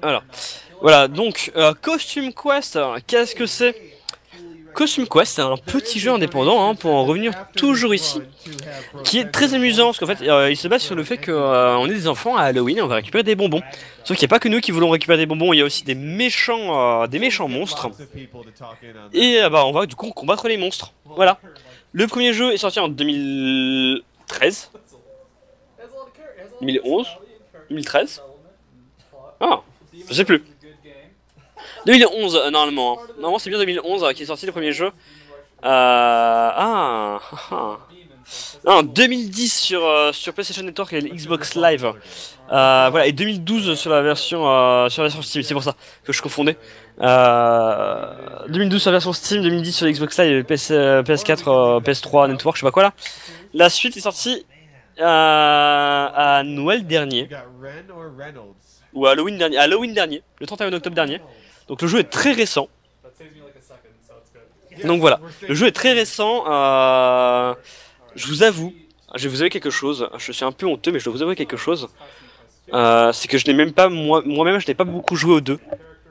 Alors, voilà, donc Costume Quest, qu'est-ce que c'est? Costume Quest, c'est un petit jeu indépendant, hein, pour en revenir toujours ici, qui est très amusant, parce qu'en fait, il se base sur le fait qu'on est des enfants à Halloween et on va récupérer des bonbons. Sauf qu'il n'y a pas que nous qui voulons récupérer des bonbons, il y a aussi des méchants monstres. Et bah, on va du coup combattre les monstres. Voilà. Le premier jeu est sorti en 2013, 2011, 2013. Ah, je sais plus. 2011 normalement. Hein. Normalement c'est bien 2011 qui est sorti le premier jeu. Non, 2010 sur PlayStation Network et Xbox Live. Voilà, et 2012 sur la version Steam, c'est pour ça que je confondais. 2012 sur la version Steam, 2010 sur Xbox Live, PS4, PS3 Network, je sais pas quoi là. La suite est sortie à Noël dernier. Ou à Halloween dernier, le 31 octobre dernier. Donc le jeu est très récent. Donc voilà, le jeu est très récent. Je vous avoue, je vais vous avouer quelque chose. Je suis un peu honteux, mais je dois vous avouer quelque chose. C'est que je n'ai même pas, moi-même, je n'ai pas beaucoup joué au 2.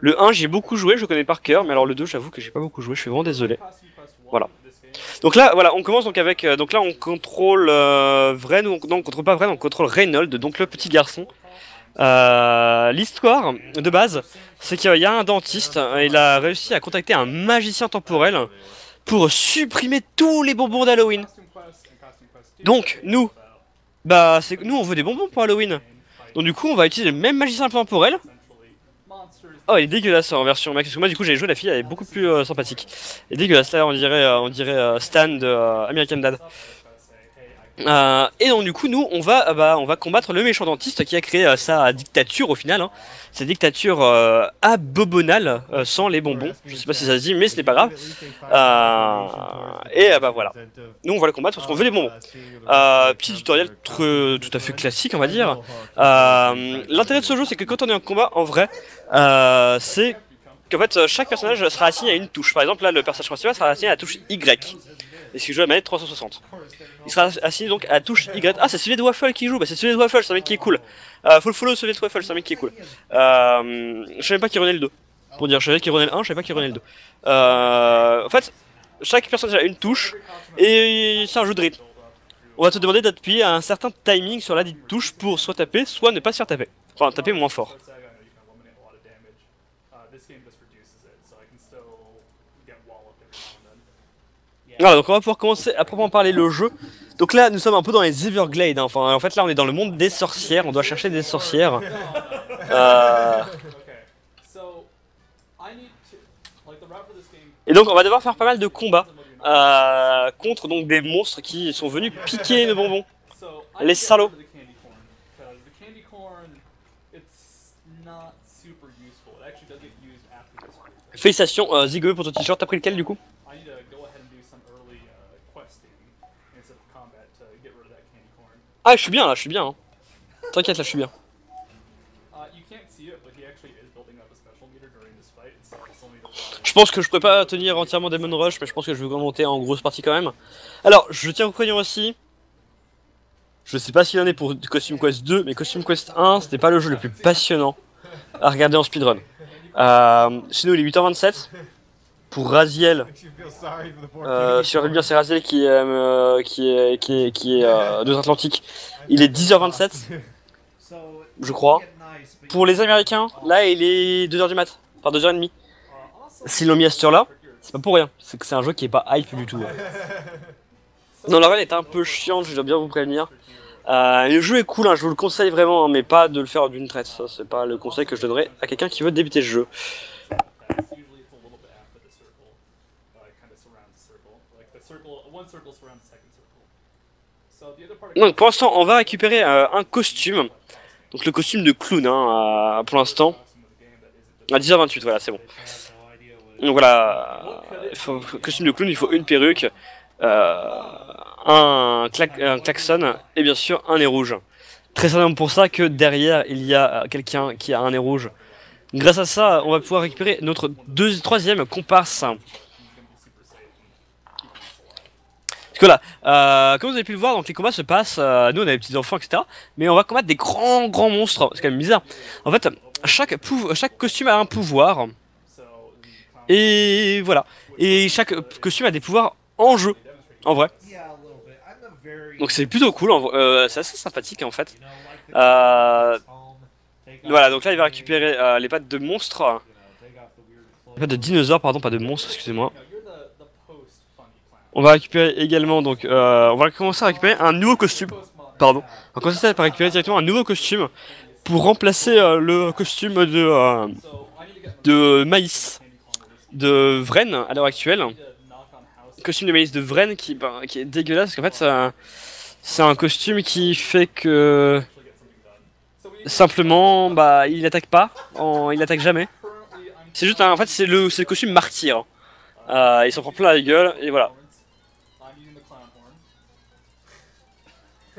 Le 1, j'ai beaucoup joué, je le connais par cœur, mais alors le 2, j'avoue que j'ai pas beaucoup joué, je suis vraiment désolé. Voilà. Donc là, voilà, on commence donc avec. Donc là, on contrôle Vren, non, on contrôle pas Vren, on contrôle Reynold, donc le petit garçon. L'histoire de base, c'est qu'il y a un dentiste, il a réussi à contacter un magicien temporel pour supprimer tous les bonbons d'Halloween. Donc nous, nous on veut des bonbons pour Halloween. Donc du coup on va utiliser le même magicien temporel. Oh il est dégueulasse en version Mac, parce que moi du coup j'ai joué, la fille elle est beaucoup plus sympathique. Elle est dégueulasse là, on dirait Stan de American Dad. Et donc du coup nous on va combattre le méchant dentiste qui a créé sa dictature au final, hein. Sa dictature abominable sans les bonbons. Je sais pas si ça se dit mais ce n'est pas grave. Bah voilà. Nous on va le combattre parce qu'on veut les bonbons. Petit tutoriel tout à fait classique on va dire. L'intérêt de ce jeu c'est que quand on est en combat en vrai, c'est qu'en fait chaque personnage sera assigné à une touche. Par exemple là le personnage principal sera assigné à la touche Y. Et si je joue à la manette 360. Il sera assigné donc à la touche Y. Ah, c'est celui de Waffle qui joue. Bah, c'est celui de Waffle, c'est un mec qui est cool. Faut le follow celui de Waffle, c'est un mec qui est cool. Je savais pas qu'il revenait le 2. Pour dire, je savais qu'il revenait le 1, je savais pas qu'il revenait le 2. En fait, chaque personnage a une touche. Et c'est un jeu de rythme. On va te demander d'appuyer à un certain timing sur la dite touche pour soit taper, soit ne pas se faire taper. Enfin, taper moins fort. Voilà, donc on va pouvoir commencer à proprement parler le jeu. Donc là, nous sommes un peu dans les Everglades. Hein. Enfin, en fait, là, on est dans le monde des sorcières. On doit chercher des sorcières. Et donc, on va devoir faire pas mal de combats contre donc des monstres qui sont venus piquer nos bonbons. Les salauds. Félicitations, Ziggo pour ton t-shirt. T'as pris lequel du coup? Ah, je suis bien là, je suis bien. Hein. T'inquiète, là, je suis bien. Je pense que je pourrais pas tenir entièrement Demon Rush, mais je pense que je vais monter en grosse partie quand même. Alors, je tiens à vous prévenir aussi. Je sais pas s'il en est pour Costume Quest 2, mais Costume Quest 1, c'était pas le jeu le plus passionnant à regarder en speedrun. Chez nous, il est 8h27. Pour Raziel, sur bien c'est Raziel qui est de Atlantique, il est 10h27, je crois. Pour les Américains, là il est 2h du mat, enfin 2h30. S'ils l'ont mis à cette heure-là, c'est pas pour rien, c'est que c'est un jeu qui est pas hype du tout. Non, la run est un peu chiante, je dois bien vous prévenir. Le jeu est cool, hein, je vous le conseille vraiment, hein, mais pas de le faire d'une traite. Ça, c'est pas le conseil que je donnerais à quelqu'un qui veut débuter le jeu. Donc pour l'instant on va récupérer un costume. Donc le costume de clown hein, pour l'instant. À 10h28 voilà c'est bon. Donc voilà, costume de clown, il faut une perruque, un klaxon et bien sûr un nez rouge. Très certainement pour ça que derrière il y a quelqu'un qui a un nez rouge. Grâce à ça on va pouvoir récupérer notre troisième comparse. Parce que voilà, comme vous avez pu le voir, donc les combats se passent, nous on a des petits enfants, etc. Mais on va combattre des grands monstres, c'est quand même bizarre. En fait, chaque costume a un pouvoir. Et voilà. Et chaque costume a des pouvoirs en jeu, en vrai. Donc c'est plutôt cool, c'est assez sympathique en fait. Euh, voilà, donc là il va récupérer les pattes de monstres. Les pattes de dinosaures, pardon, pas de monstres, excusez-moi. On va récupérer également, donc on va commencer à récupérer un nouveau costume. Pardon. On va commencer par récupérer directement un nouveau costume pour remplacer le costume de maïs de Vren à l'heure actuelle. Costume de maïs de Vren qui est dégueulasse parce qu'en fait c'est un costume qui fait que simplement bah il attaque pas, il attaque jamais. C'est juste en fait c'est le costume martyr. Il s'en prend plein la gueule et voilà.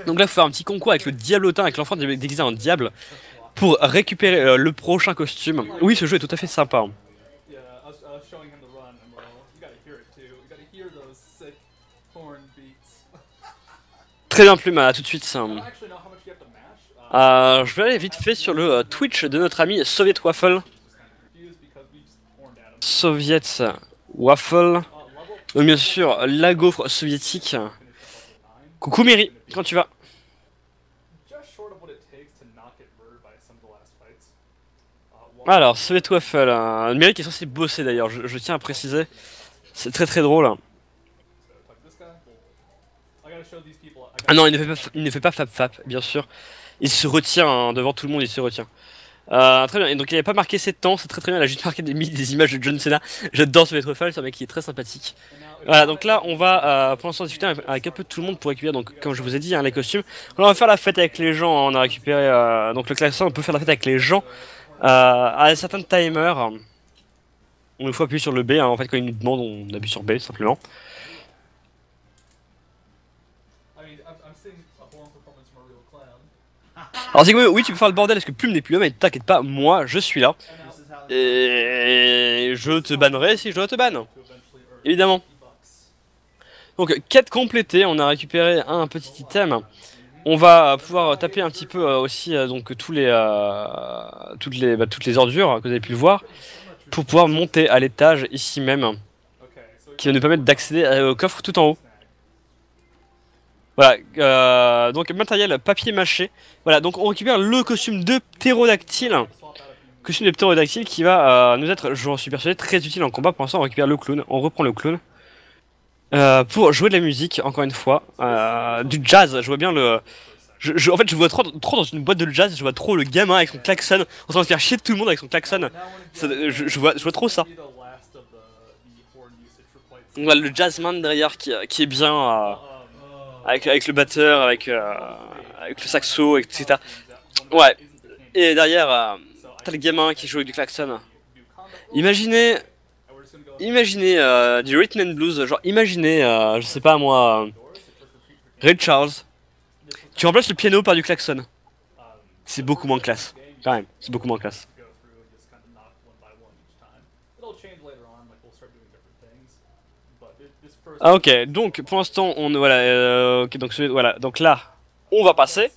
Donc là il faut faire un petit concours avec le diablotin, avec l'enfant déguisé en diable pour récupérer le prochain costume. Oui, ce jeu est tout à fait sympa. Très bien Plume, à tout de suite. Je vais aller vite fait sur le Twitch de notre ami Soviet Waffle. Soviet Waffle. Donc bien sûr, la gaufre soviétique. Coucou Miri, quand tu vas? Alors, Soviet Waffle, Miri qui est censé bosser d'ailleurs, je tiens à préciser. C'est très très drôle. Ah non, il ne fait pas Fap Fap, bien sûr. Il se retient hein, devant tout le monde, il se retient. Très bien, et donc il n'avait pas marqué ses temps, c'est très très bien, il a juste marqué des images de John Cena. J'adore Soviet Waffle, c'est un mec qui est très sympathique. Voilà, donc là on va pour l'instant discuter avec un peu tout le monde pour récupérer, donc comme je vous ai dit, hein, les costumes. On va faire la fête avec les gens, hein, on a récupéré donc le klaxon, on peut faire la fête avec les gens à un certain timer. Il faut appuyer sur le B, hein, en fait quand il nous demande on appuie sur B simplement. Alors Zigmo, oui tu peux faire le bordel parce que Plume n'est plus là mais t'inquiète pas, moi je suis là. Et je te bannerai si je dois te ban. Évidemment. Donc quête complétée, on a récupéré un petit item. On va pouvoir taper un petit peu aussi donc toutes les ordures que vous avez pu le voir pour pouvoir monter à l'étage ici même qui va nous permettre d'accéder au coffre tout en haut. Voilà, donc matériel papier mâché. Voilà, donc on récupère le costume de ptérodactyle. Costume de ptérodactyle qui va nous être, j'en suis persuadé, très utile en combat. Pour l'instant, on récupère le clown, on reprend le clown. Pour jouer de la musique, encore une fois. Du jazz, je vois bien le... en fait, je vois trop dans une boîte de jazz, je vois trop le gamin avec son klaxon, en train de faire chier tout le monde avec son klaxon. Je vois trop ça. Voilà, le jazzman derrière qui est bien... avec le batteur, avec le saxo, etc. Ouais. Et derrière, t'as le gamin qui joue avec du klaxon. Imaginez du rhythm and blues, genre imaginez, je sais pas moi, Ray Charles. Tu remplaces le piano par du klaxon. C'est beaucoup moins classe, quand même. C'est beaucoup moins classe. Ah ok, donc pour l'instant on voilà, ok donc voilà, donc là on va passer.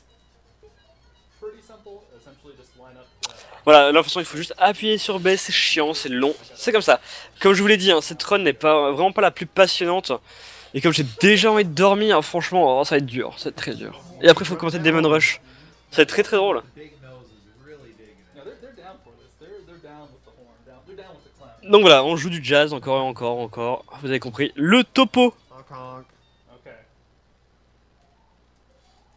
Voilà, là de toute façon il faut juste appuyer sur B, c'est chiant, c'est long, c'est comme ça. Comme je vous l'ai dit, hein, cette run n'est pas vraiment pas la plus passionnante. Et comme j'ai déjà envie de dormir, franchement, ça va être dur, ça va être très dur. Et après il faut commencer Demon Rush, ça va être très très drôle. Donc voilà, on joue du jazz encore et encore, vous avez compris. Le topo.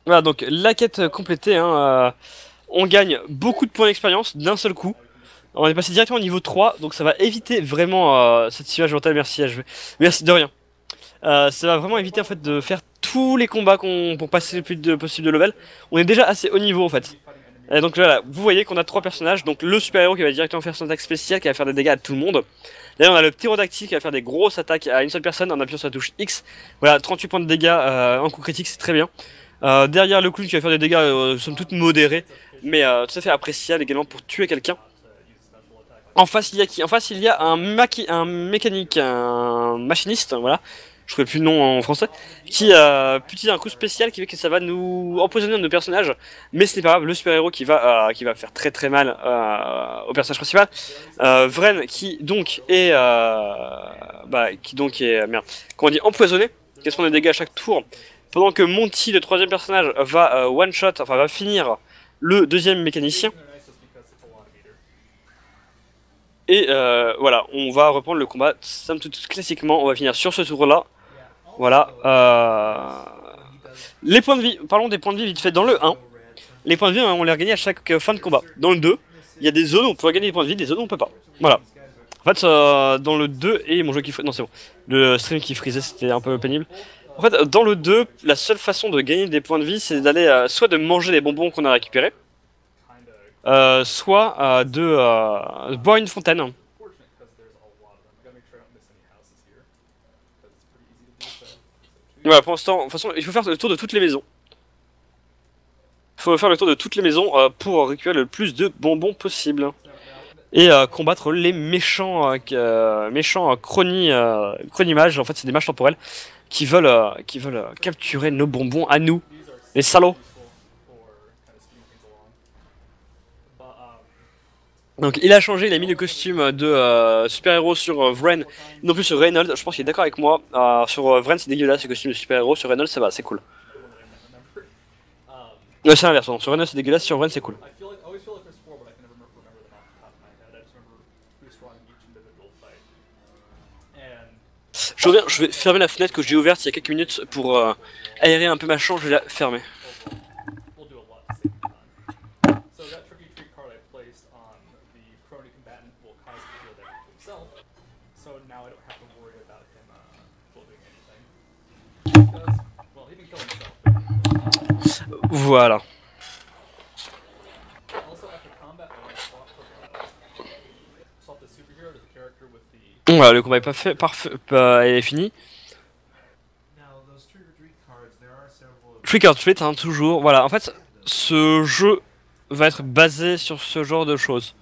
Voilà, donc la quête complétée, hein, on gagne beaucoup de points d'expérience d'un seul coup. On est passé directement au niveau 3, donc ça va éviter vraiment cette situation mentale, merci HV. Merci de rien. Ça va vraiment éviter en fait de faire tous les combats pour passer le plus possible de level. On est déjà assez haut niveau en fait. Et donc voilà, vous voyez qu'on a 3 personnages, donc le super héros qui va directement faire son attaque spéciale, qui va faire des dégâts à tout le monde. D'ailleurs on a le ptérodactyle qui va faire des grosses attaques à une seule personne en appuyant sur la touche X. Voilà, 38 points de dégâts en coup critique, c'est très bien. Derrière le clown qui va faire des dégâts somme toute modérés, mais tout à fait appréciable également pour tuer quelqu'un. En face il y a qui? En face il y a un mécanique, un machiniste, voilà, je ne plus le nom en français, qui peut utiliser un coup spécial qui fait que ça va nous empoisonner nos personnages, mais ce n'est pas grave, le super-héros qui va faire très très mal au personnage principal. Vren qui donc est merde, comment on dit, empoisonné, qui prend des dégâts à chaque tour, pendant que Monty, le troisième personnage, va one shot, enfin va finir le deuxième mécanicien. Et voilà, on va reprendre le combat, somme toute classiquement, on va finir sur ce tour là. Voilà. Les points de vie, parlons des points de vie vite fait. Dans le 1, les points de vie on les regagne à chaque fin de combat. Dans le 2, il y a des zones où on peut gagner des points de vie, des zones où on peut pas. Voilà. En fait, dans le 2, et mon jeu qui non c'est bon, le stream qui frisait c'était un peu pénible. En fait, dans le 2, la seule façon de gagner des points de vie c'est d'aller soit de manger les bonbons qu'on a récupérés, soit de boire une fontaine. Voilà, pour l'instant, de toute façon, il faut faire le tour de toutes les maisons. Il faut faire le tour de toutes les maisons pour récupérer le plus de bonbons possible. Et combattre les méchants chronimages, en fait c'est des mages temporels, qui veulent capturer nos bonbons à nous, les salauds. Donc il a changé, il a mis le costume de super-héros sur Vren, non plus sur Reynolds, je pense qu'il est d'accord avec moi. Sur Vren c'est dégueulasse le costume de super-héros, sur Reynolds ça va, c'est cool. C'est l'inverse, sur Reynolds c'est dégueulasse, sur Vren c'est cool. Je reviens, je vais fermer la fenêtre que j'ai ouverte il y a quelques minutes pour aérer un peu ma chambre, je vais la fermer. Voilà. Voilà, le combat est pas fait, est fini. Trick or Treat, hein, toujours. Voilà, en fait, ce jeu va être basé sur ce genre de choses.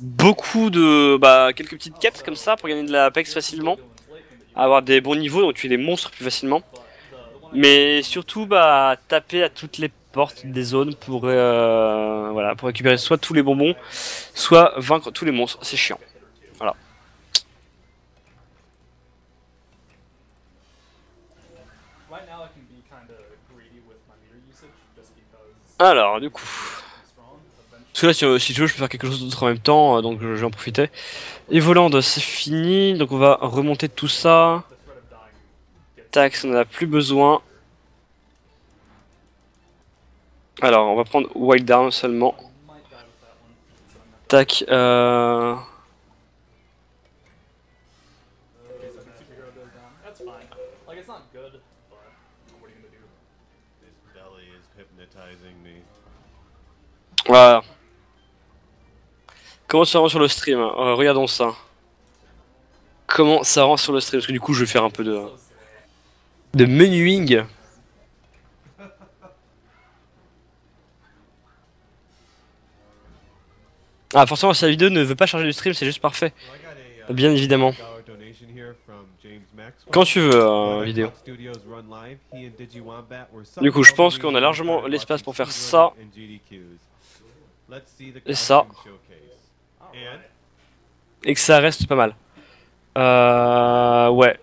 Beaucoup de, quelques petites quêtes comme ça pour gagner de la PEX facilement, avoir des bons niveaux, donc tuer des monstres plus facilement. Mais surtout, taper à toutes les portes des zones pour, voilà, pour récupérer soit tous les bonbons, soit vaincre tous les monstres. C'est chiant. Voilà. Alors, du coup. Parce que là, si tu veux, je peux faire quelque chose d'autre en même temps, donc je vais en profiter. Evoland, c'est fini, donc on va remonter tout ça. Tac, on en a plus besoin. Alors, on va prendre Wild Arm seulement. Tac, voilà. Comment ça rend sur le stream? Regardons ça. Comment ça rend sur le stream? Parce que du coup, je vais faire un peu de menuing. Ah, forcément, si la vidéo ne veut pas charger le stream, c'est juste parfait. Bien évidemment. Quand tu veux, vidéo. Du coup, je pense qu'on a largement l'espace pour faire ça. Et ça. Et que ça reste pas mal. Ouais.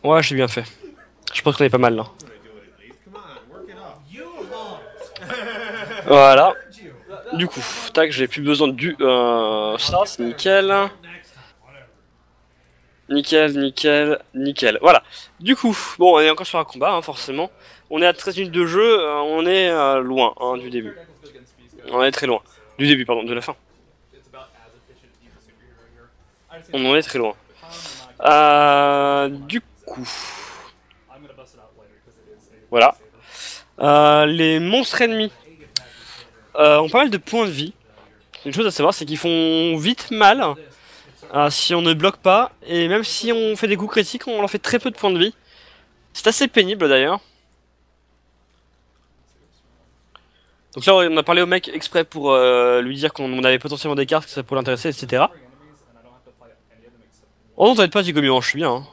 Ouais, j'ai bien fait. Je pense qu'on est pas mal là. Voilà. Du coup, tac, j'ai plus besoin du ça, c'est nickel. Nickel, nickel, nickel. Voilà. Du coup, bon, on est encore sur un combat, hein, forcément. On est à 13 minutes de jeu, on est loin hein, du début. On est très loin. Du début, pardon, de la fin. On en est très loin. Du coup. Voilà. Les monstres ennemis ont pas mal de points de vie. Une chose à savoir, c'est qu'ils font vite mal si on ne bloque pas. Et même si on fait des coups critiques, on leur fait très peu de points de vie. C'est assez pénible d'ailleurs. Donc là, on a parlé au mec exprès pour lui dire qu'on avait potentiellement des cartes, que ça pourrait l'intéresser, etc. Oh non, t'inquiète pas, Zigomiran, je suis bien. Hein.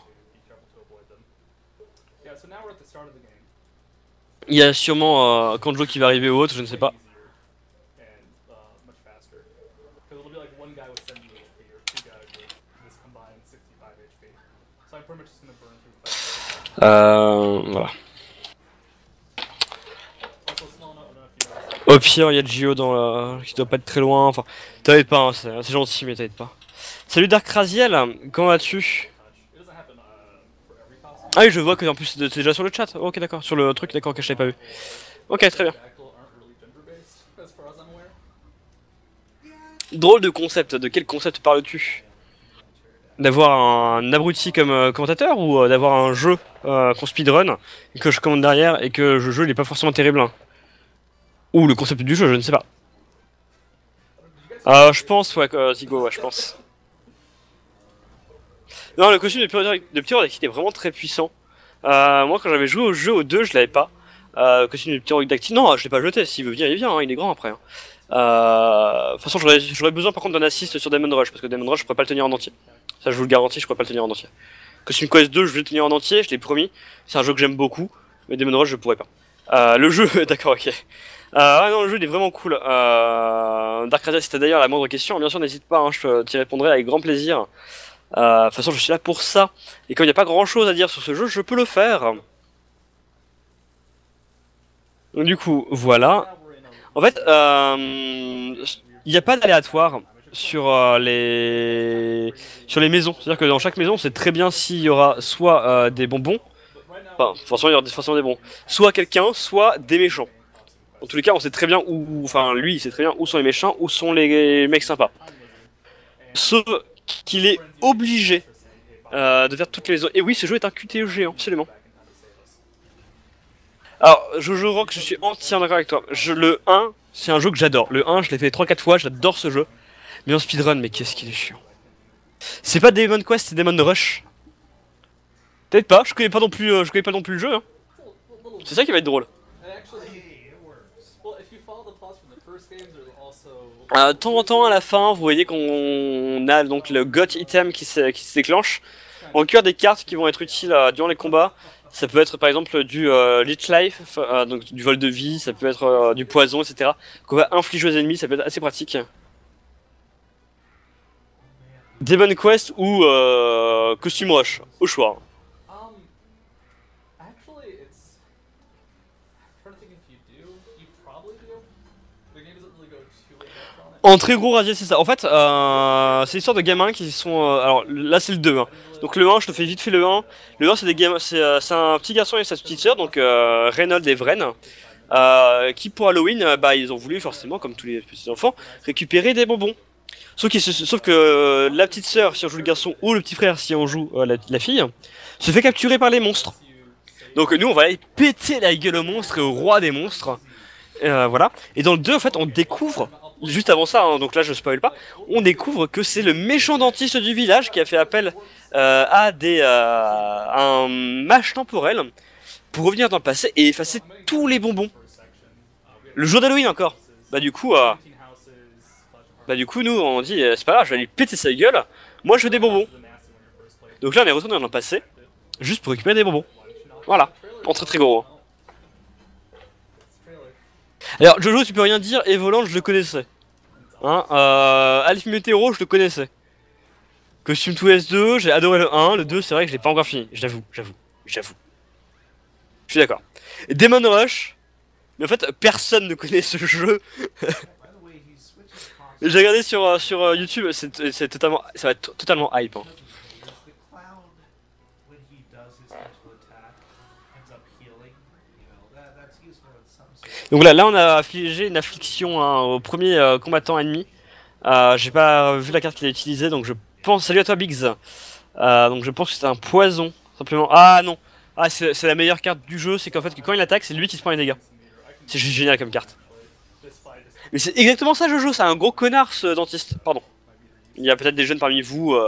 Il y a sûrement Kanjo qui va arriver ou autre, je ne sais pas. Voilà. Au pire, il y a Gio dans la... qui doit pas être très loin. Enfin, t'inquiète pas, hein, c'est gentil, mais t'inquiète pas. Salut Dark Raziel, comment vas-tu? Ah oui, je vois que en plus t'es déjà sur le chat. Ok, d'accord, sur le truc, d'accord, que je t'avais pas vu. Ok, très bien. Drôle de concept. De quel concept parles-tu? D'avoir un abruti comme commentateur ou d'avoir un jeu qu'on speedrun et que je commande derrière et que le jeu il est pas forcément terrible hein. Ou le concept du jeu, je ne sais pas. Je pense, ouais, Zigo, ouais, je pense. Non, le costume de Pyrodactyle est vraiment très puissant. Moi, quand j'avais joué au jeu, au 2, je l'avais pas. Le costume de Pyrodactyle, non, je l'ai pas jeté. S'il veut venir, il vient, hein, il est grand après. Hein. De toute façon, j'aurais besoin par contre d'un assist sur Diamond Rush, parce que Diamond Rush, je pourrais pas le tenir en entier. Ça, je vous le garantis, je pourrais pas le tenir en entier. Costume Quest 2, je vais le tenir en entier, je l'ai promis. C'est un jeu que j'aime beaucoup, mais Diamond Rush, je pourrais pas. Le jeu, d'accord, ok. Ouais, non, le jeu il est vraiment cool. Dark Raziel, si t'as d'ailleurs la moindre question, bien sûr, n'hésite pas, hein, je t'y répondrai avec grand plaisir. De toute façon, je suis là pour ça. Et comme il n'y a pas grand chose à dire sur ce jeu, je peux le faire. Donc, du coup, voilà. En fait, il n'y a pas d'aléatoire sur les maisons. C'est-à-dire que dans chaque maison, on sait très bien s'il y aura soit des bonbons, enfin, forcément, il y aura forcément des bons, soit quelqu'un, soit des méchants. Dans tous les cas, on sait très bien où, enfin, lui, il sait très bien où sont les méchants, où sont les mecs sympas. Sauf qu'il est obligé de faire toutes les zones. Et oui, ce jeu est un QTE géant, absolument. Alors, Jojo Rock, je suis entièrement d'accord avec toi. Le 1, c'est un jeu que j'adore. Le 1, je l'ai fait 3-4 fois, j'adore ce jeu. Mais en speedrun, mais qu'est-ce qu'il est chiant. C'est pas Demon Quest, c'est Demon Rush. Peut-être pas, je connais pas non plus, je connais pas non plus le jeu. Hein. C'est ça qui va être drôle. De temps en temps, à la fin, vous voyez qu'on a donc le GOT item qui se déclenche. On récupère des cartes qui vont être utiles durant les combats. Ça peut être par exemple du Leech Life, donc du vol de vie, ça peut être du poison, etc. Qu'on va infliger aux ennemis, ça peut être assez pratique. Demon Quest ou Costume Rush, au choix. En très gros radier, c'est ça. En fait, c'est l'histoire de gamins qui sont. Alors là, c'est le 2. Hein. Donc le 1, je te fais vite fait le 1. Le 1, c'est des gamins, c'est un petit garçon et sa petite sœur, donc Reynold et Vren, qui pour Halloween, bah ils ont voulu forcément, comme tous les petits enfants, récupérer des bonbons. Sauf que la petite sœur, si on joue le garçon, ou le petit frère, si on joue la fille, se fait capturer par les monstres. Donc nous, on va aller péter la gueule au monstre et au roi des monstres. Voilà. Et dans le 2, en fait, on découvre, juste avant ça, hein, donc là je spoil pas, on découvre que c'est le méchant dentiste du village qui a fait appel à un mage temporel pour revenir dans le passé et effacer tous les bonbons. Le jour d'Halloween encore. Bah du coup, nous on dit c'est pas grave, je vais aller péter sa gueule. Moi je veux des bonbons. Donc là on est retourné dans le passé, juste pour récupérer des bonbons. Voilà, en très très gros. Alors Jojo tu peux rien dire, et Volant je le connaissais. Hein, Alph Météoro je le connaissais. Costume 2S2, j'ai adoré le 1, le 2 c'est vrai que je l'ai pas encore fini, j'avoue. Je suis d'accord. Demon Rush, mais en fait personne ne connaît ce jeu. J'ai regardé sur YouTube, c'est totalement, ça va être totalement hype. Hein. Donc là on a affligé une affliction hein, au premier combattant ennemi. J'ai pas vu la carte qu'il a utilisée, donc je pense. Salut à toi, Biggs. Donc je pense que c'est un poison, simplement. Ah non, c'est la meilleure carte du jeu, c'est qu'en fait, quand il attaque, c'est lui qui se prend les dégâts. C'est juste génial comme carte. Mais c'est exactement ça, Jojo, c'est un gros connard ce dentiste. Pardon. Il y a peut-être des jeunes parmi vous.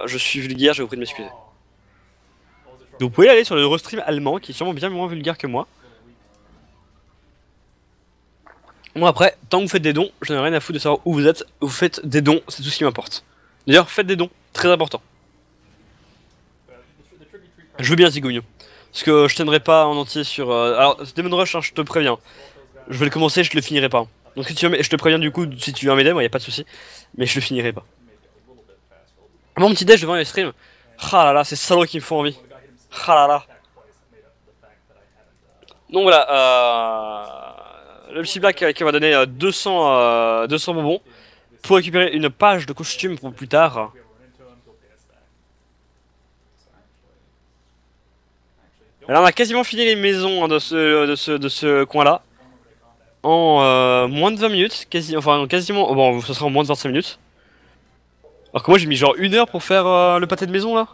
Je suis vulgaire, je vous prie de m'excuser. Donc vous pouvez aller sur le restream allemand, qui est sûrement bien moins vulgaire que moi. Moi après, tant que vous faites des dons, je n'ai rien à foutre de savoir où vous êtes, vous faites des dons, c'est tout ce qui m'importe. D'ailleurs, faites des dons, très important. Je veux bien Zigouille. Parce que je tiendrai pas en entier sur... Alors, Demon Rush, hein, je te préviens. Je vais le commencer, je le finirai pas. Donc si tu veux, je te préviens du coup, si tu veux m'aider, moi y a pas de souci. Mais je le finirai pas. Mon petit déj devant les streams. Ah là là, c'est salaud qui me font envie. Ah là là. Donc voilà, le petit Black qui va donner 200 bonbons pour récupérer une page de costume pour plus tard. Alors on a quasiment fini les maisons hein, de ce coin-là. En moins de 20 minutes, enfin quasiment, bon ça sera en moins de 25 minutes. Alors que moi j'ai mis genre 1 heure pour faire le pâté de maison là.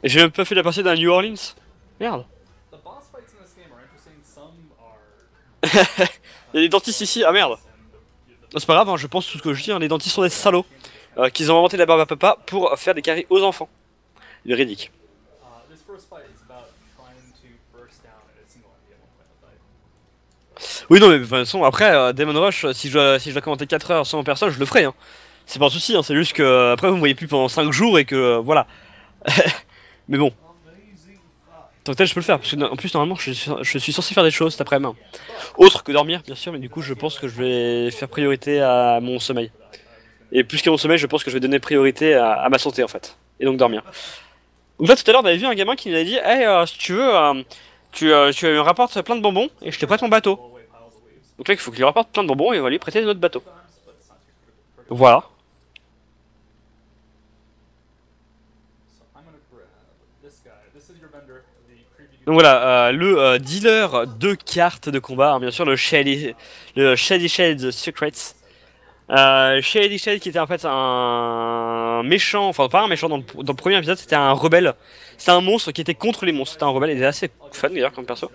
Et j'ai même pas fait la partie d'un New Orleans. Merde. Il y a des dentistes ici, ah merde. Non, c'est pas grave, hein, je pense tout ce que je dis, hein, les dentistes sont des salauds. Qu'ils ont inventé la barbe à papa pour faire des caries aux enfants. Il est ridicule. Oui, non, mais de toute façon, après, Demon Rush, si je dois commenter 4 heures sans personne, je le ferai. Hein. C'est pas un souci, hein, c'est juste que après vous me voyez plus pendant 5 jours et que voilà. Mais bon, tant que tel, je peux le faire. Parce que en plus, normalement, je suis censé faire des choses cet après-midi. Autre que dormir, bien sûr, mais du coup, je pense que je vais faire priorité à mon sommeil. Et plus qu'à mon sommeil, je pense que je vais donner priorité à ma santé en fait. Et donc dormir. Donc là, tout à l'heure, on avait vu un gamin qui nous avait dit hey, si tu veux, tu me rapportes plein de bonbons et je te prête mon bateau. Donc là, il faut qu'il lui rapporte plein de bonbons et on va lui prêter notre bateau. Voilà. Donc voilà, le dealer de cartes de combat, hein, bien sûr, le Shady Shades Secrets. Shady Shade qui était en fait un méchant, enfin pas un méchant dans le premier épisode, c'était un rebelle. C'était un monstre qui était contre les monstres. C'était un rebelle, il était assez fun d'ailleurs comme perso.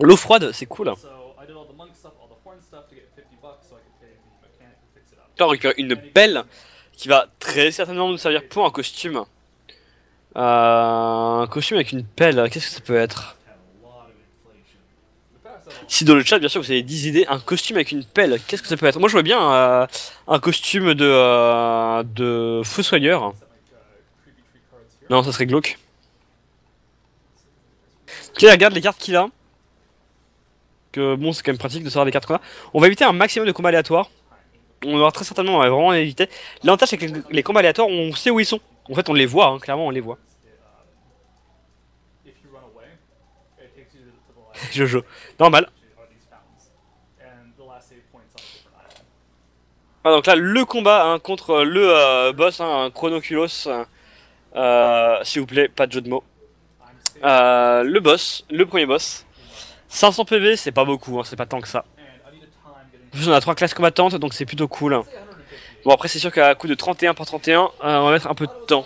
L'eau froide, c'est cool. Là, on récupère une pelle qui va très certainement nous servir pour un costume. Un costume avec une pelle, qu'est-ce que ça peut être? Si dans le chat, bien sûr, vous avez 10 idées, un costume avec une pelle, qu'est-ce que ça peut être? Moi, je vois bien un costume de fossoyeur. Non, ça serait glauque. Ok, regarde les cartes qu'il a. Que bon, c'est quand même pratique de savoir les cartes qu'on a. On va éviter un maximum de combats aléatoires. On aura très certainement, on va vraiment éviter. L'avantage, c'est que les combats aléatoires, on sait où ils sont. En fait, on les voit, hein, clairement, on les voit. Jojo. Normal. Ah, donc là, le combat hein, contre le boss, hein, Chronoculos. S'il vous plaît, pas de jeu de mots. Le boss, le premier boss. 500 PV, c'est pas beaucoup, hein, c'est pas tant que ça. En plus, on a 3 classes combattantes, donc c'est plutôt cool. Bon, après, c'est sûr qu'à coup de 31 par 31, on va mettre un peu de temps.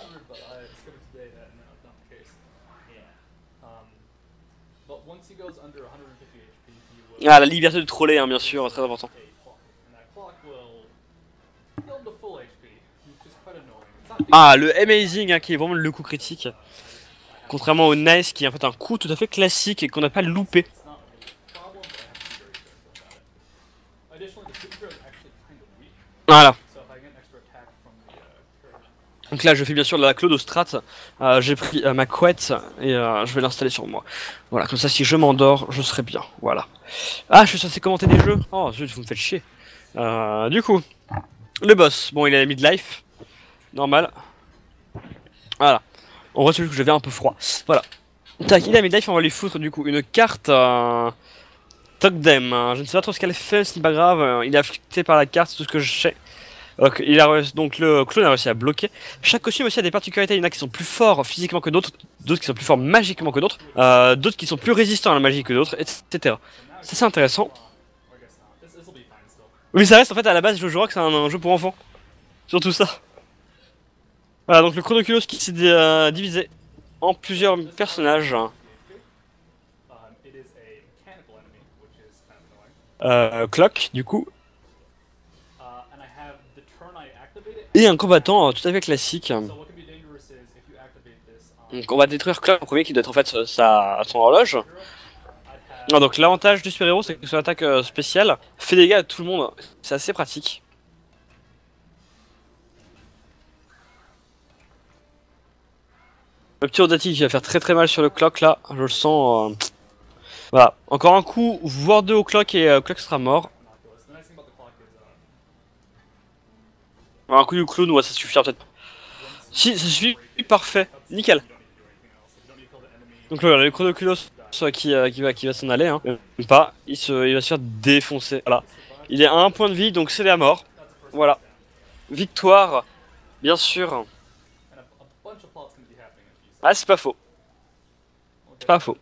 Ah, la liberté de troller, hein, bien sûr, très important. Ah, le Amazing, hein, qui est vraiment le coup critique. Contrairement au Nice, qui est en fait un coup tout à fait classique et qu'on n'a pas loupé. Voilà. Donc là, je fais bien sûr de la Clodostrat. J'ai pris ma couette et je vais l'installer sur moi. Voilà, comme ça, si je m'endors, je serai bien. Voilà. Ah, je suis censé commenter des jeux. Oh, zut, vous me faites chier. Du coup, le boss. Bon, il est à midlife. Normal. Voilà. On voit celui que j'avais un peu froid. Voilà. Tac, il est à midlife, on va lui foutre du coup une carte. Togdem. Je ne sais pas trop ce qu'elle fait, ce n'est pas grave. Il est affecté par la carte, c'est tout ce que je sais. Donc le clone a réussi à bloquer. Chaque costume aussi a des particularités. Il y en a qui sont plus forts physiquement que d'autres, d'autres qui sont plus forts magiquement que d'autres, d'autres qui sont plus résistants à la magie que d'autres, etc. C'est intéressant. Oui, ça reste en fait à la base, je jouerai que c'est un jeu pour enfants. Surtout ça. Voilà, donc le Chronoculos qui s'est divisé en plusieurs personnages. Clock, du coup. Et un combattant tout à fait classique. Donc on va détruire Clock en premier qui doit être en fait son horloge. Ah, donc l'avantage du super-héros c'est que son attaque spéciale fait des dégâts à tout le monde. C'est assez pratique. Le petit Rodati qui va faire très mal sur le clock là, je le sens. Voilà, encore un coup, voire deux au clock et clock sera mort. Un coup du clown, ouais, ça suffira peut-être. Si, ça suffit, parfait, nickel. Donc là, le chronoculos qui va s'en aller, hein. Même pas, il va se faire défoncer. Voilà, il est à un point de vie, donc c'est la mort. Voilà, victoire, bien sûr. Ah, c'est pas faux. C'est pas faux.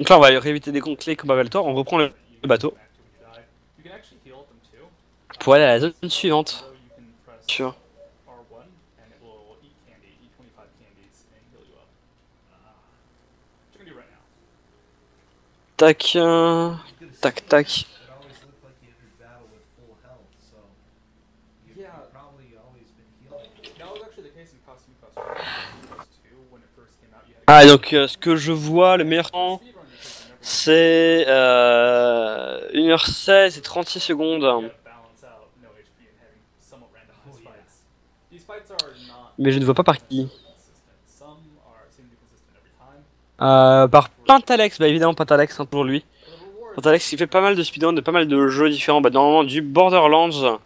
Donc là, on va rééviter des clés comme Valtor. On reprend le bateau pour aller à la zone suivante. Sûr. Tac, tac, tac. Ah, donc ce que je vois, le meilleur temps, c'est 1h16 et 36 secondes. Mais je ne vois pas par qui. Par Pintalex, bah évidemment Pintalex, hein, pour lui. Pintalex qui fait pas mal de speedrun, de pas mal de jeux différents, bah normalement du Borderlands,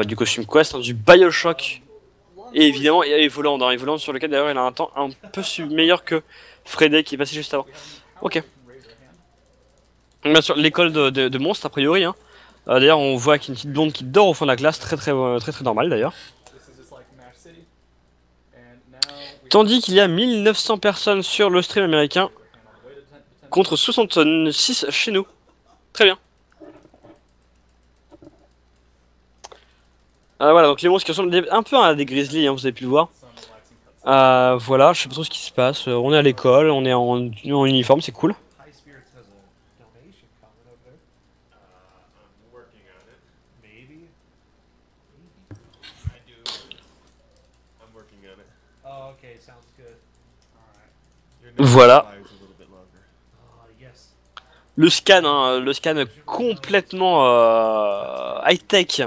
du Costume Quest, hein, du Bioshock, et évidemment Evoland, hein, Evoland sur lequel d'ailleurs il a un temps un peu meilleur que Freddy qui est passé juste avant. Ok. Bien sûr, l'école de monstres a priori, hein. D'ailleurs on voit qu'il y a une petite blonde qui dort au fond de la classe, très normal d'ailleurs. Tandis qu'il y a 1900 personnes sur le stream américain contre 66 chez nous. Très bien. Voilà, donc les monstres qui ressemblent un peu à des grizzlies, hein, vous avez pu le voir. Voilà, je sais pas trop ce qui se passe. On est à l'école, on est en uniforme, c'est cool. Voilà. Le scan, hein, le scan complètement high-tech.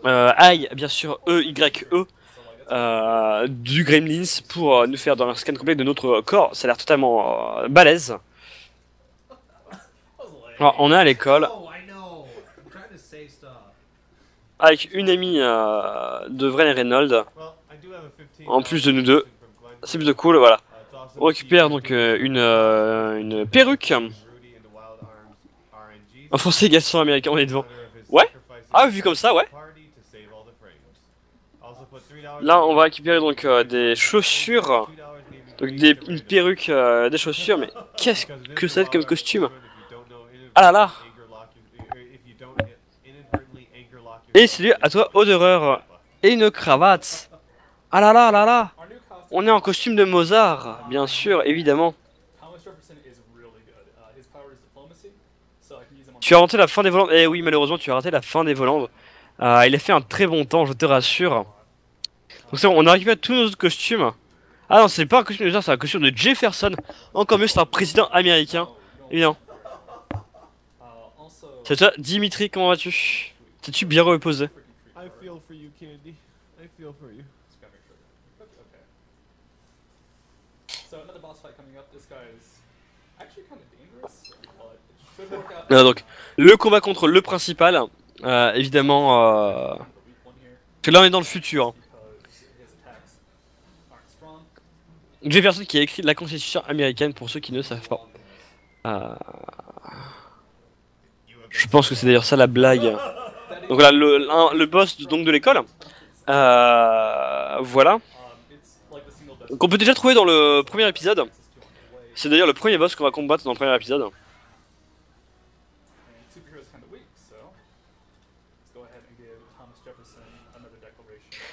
Bien sûr, E-Y-E. Du Gremlins pour nous faire dans un scan complet de notre corps. Ça a l'air totalement balèze. Alors, on est à l'école. Avec une amie de Vren et Reynolds. En plus de nous deux. C'est plutôt cool, voilà. On récupère donc une perruque. Un foncé garçon américain, on est devant. Ouais. Ah, vu comme ça, ouais. Là, on va récupérer donc des chaussures. Donc une perruque, des chaussures, mais qu'est-ce que c'est comme costume? Ah là là. Et salut à toi, Odoreur. Et une cravate. Ah là là là là. On est en costume de Mozart, bien sûr, évidemment. Tu as raté la fin des volantes. Eh oui, malheureusement, tu as raté la fin des volantes. Il a fait un très bon temps, je te rassure. Donc c'est bon, on a récupéré tous nos autres costumes. Ah non, c'est pas un costume de Mozart, c'est un costume de Jefferson. Encore mieux, c'est un président américain. Évidemment. C'est toi, Dimitri, comment vas-tu? T'es-tu bien reposé? Donc, le combat contre le principal, évidemment, que là on est dans le futur. Hein. Jefferson qui a écrit la Constitution américaine pour ceux qui ne savent pas. Je pense que c'est d'ailleurs ça la blague. Donc voilà, le boss donc de l'école. Voilà. Donc on peut déjà trouver dans le premier épisode. C'est d'ailleurs le premier boss qu'on va combattre dans le premier épisode.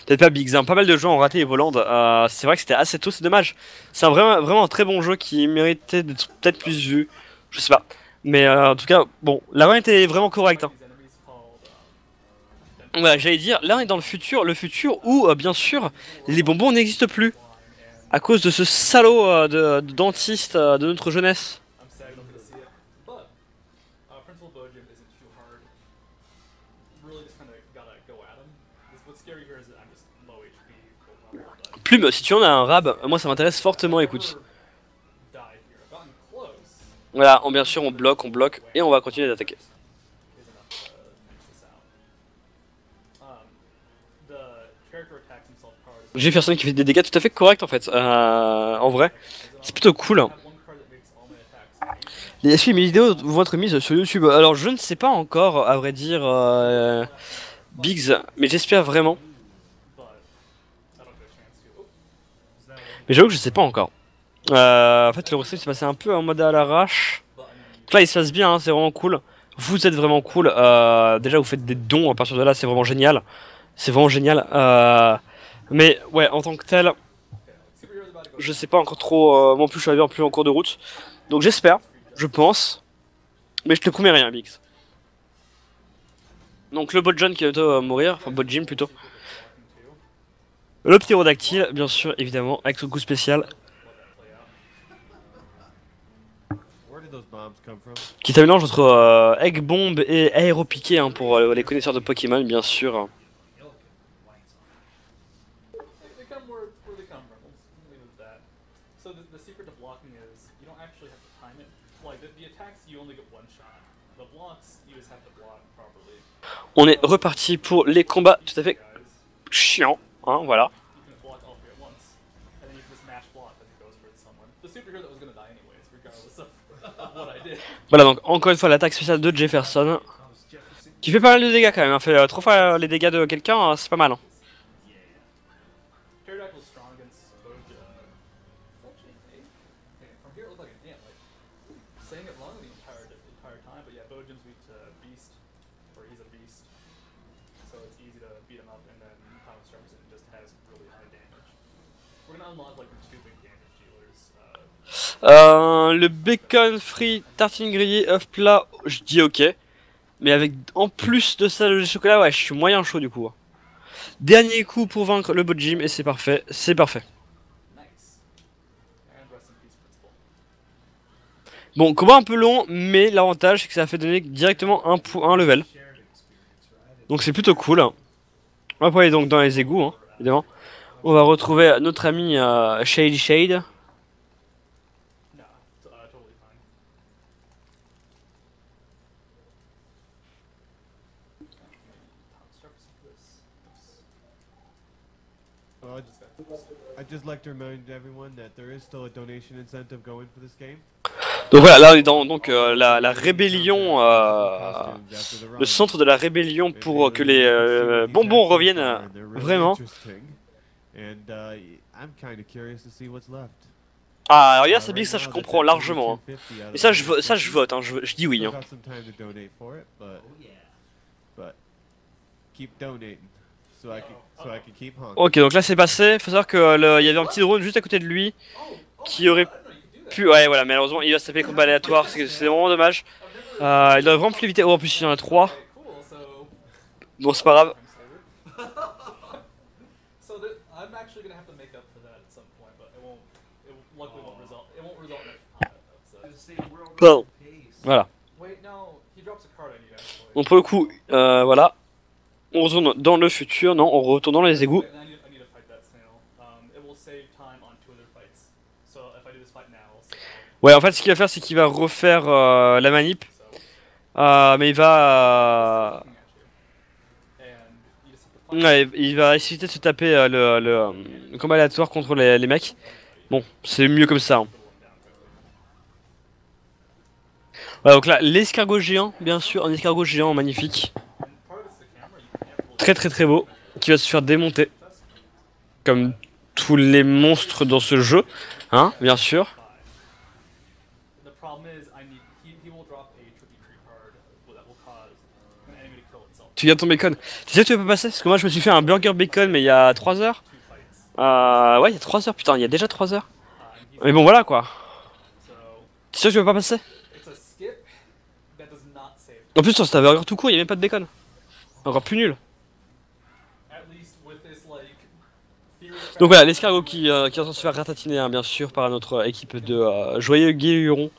Peut-être pas Big Zim, pas mal de gens ont raté les Volandes. C'est vrai que c'était assez tôt, c'est dommage. C'est vraiment un très bon jeu qui méritait d'être peut-être plus vu. Je sais pas. Mais en tout cas, bon, la run était vraiment correcte. Hein. Voilà, j'allais dire, là on est dans le futur où, bien sûr, les bonbons n'existent plus. À cause de ce salaud de dentiste de notre jeunesse. Plume, si tu en as un rab, moi ça m'intéresse fortement, écoute. Voilà, bien sûr on bloque, et on va continuer d'attaquer. Jefferson qui fait des dégâts tout à fait corrects en fait, en vrai. C'est plutôt cool. Est-ce que mes vidéos vont être mises sur YouTube? Alors je ne sais pas encore, à vrai dire, Biggs, mais j'espère vraiment. Mais j'avoue que je sais pas encore. En fait le reset s'est passé un peu en mode à l'arrache. Donc là il se passe bien, hein, c'est vraiment cool. Vous êtes vraiment cool. Déjà vous faites des dons à partir de là, c'est vraiment génial. C'est vraiment génial. Mais ouais, en tant que tel, je sais pas encore trop. Moi en plus je suis arrivé en plus en cours de route. Donc j'espère, je pense. Mais je te promets rien, Bix. Donc le bot John qui va bientôt mourir, enfin bot Jim plutôt. Le ptérodactyle, bien sûr, évidemment, avec son coup spécial. Qui est un mélange entre egg bomb et aéropiqué hein, pour les connaisseurs de Pokémon, bien sûr. On est reparti pour les combats tout à fait chiants, hein, voilà. Voilà donc encore une fois l'attaque spéciale de Jefferson. Qui fait pas mal de dégâts quand même, hein. Fait 3 fois les dégâts de quelqu'un, hein, c'est pas mal. Hein. Le bacon frit, tartine grillée, œuf plat, je dis ok. Mais avec en plus de ça le chocolat, ouais, je suis moyen chaud du coup. Dernier coup pour vaincre le bot gym et c'est parfait, c'est parfait. Bon, combat un peu long, mais l'avantage c'est que ça a fait donner directement un level. Donc c'est plutôt cool. On va pas aller donc dans les égouts, hein, évidemment. On va retrouver notre ami Shady Shade. Donc voilà, là on est dans donc, la rébellion, le centre de la rébellion pour que les bonbons reviennent vraiment. Ah, alors regarde, c'est bien que ça je comprends largement. Hein. Et ça je vote, hein, je dis oui. Hein. Ok, donc là c'est passé. Faut savoir qu'il y avait un petit drone juste à côté de lui qui aurait pu. Ouais, voilà, malheureusement il va se taper les combats aléatoires, c'est vraiment dommage. Il doit vraiment plus éviter. Oh, en plus il y en a 3. Bon, c'est pas grave. Pardon. Voilà. Donc pour le coup, voilà. On retourne dans le futur, non, on retourne dans les égouts. Ouais, en fait, ce qu'il va faire, c'est qu'il va refaire la manip. Mais il va... Ouais, il va essayer de se taper le combat aléatoire contre les mecs. Bon, c'est mieux comme ça. Hein. Voilà, donc là, l'escargot géant, bien sûr, un escargot géant magnifique. Très très très beau, qui va se faire démonter. Comme tous les monstres dans ce jeu, hein, bien sûr. Tu viens ton bacon. Tu sais que tu peux pas passer? Parce que moi je me suis fait un burger bacon mais il y a 3 heures. Ouais, il y a 3 heures, putain, il y a déjà 3 heures. Mais bon, voilà quoi. Tu sais que tu peux pas passer? En plus, sur cet burger tout court, il y a même pas de bacon. Encore plus nul. Donc voilà, l'escargot qui est en train de se faire ratatiner, hein, bien sûr, par notre équipe de joyeux guérurons.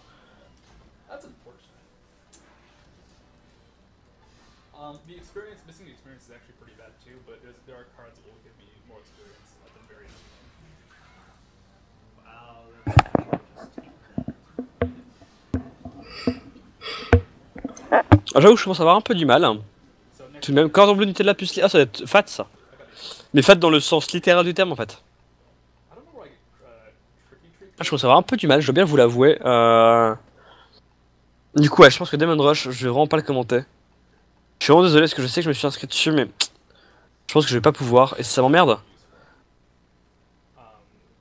Ah, j'avoue que je commence à avoir un peu du mal. Hein. Tout de même, cordon bleu Nutella plus... Ah, ça doit être fat, ça. Mais fat dans le sens littéral du terme, en fait. Ah, je commence à avoir un peu du mal, je dois bien vous l'avouer. Du coup, ouais, je pense que Demon Rush, je vais vraiment pas le commenter. Je suis vraiment désolé parce que je sais que je me suis inscrit dessus, mais je pense que je vais pas pouvoir, et ça m'emmerde.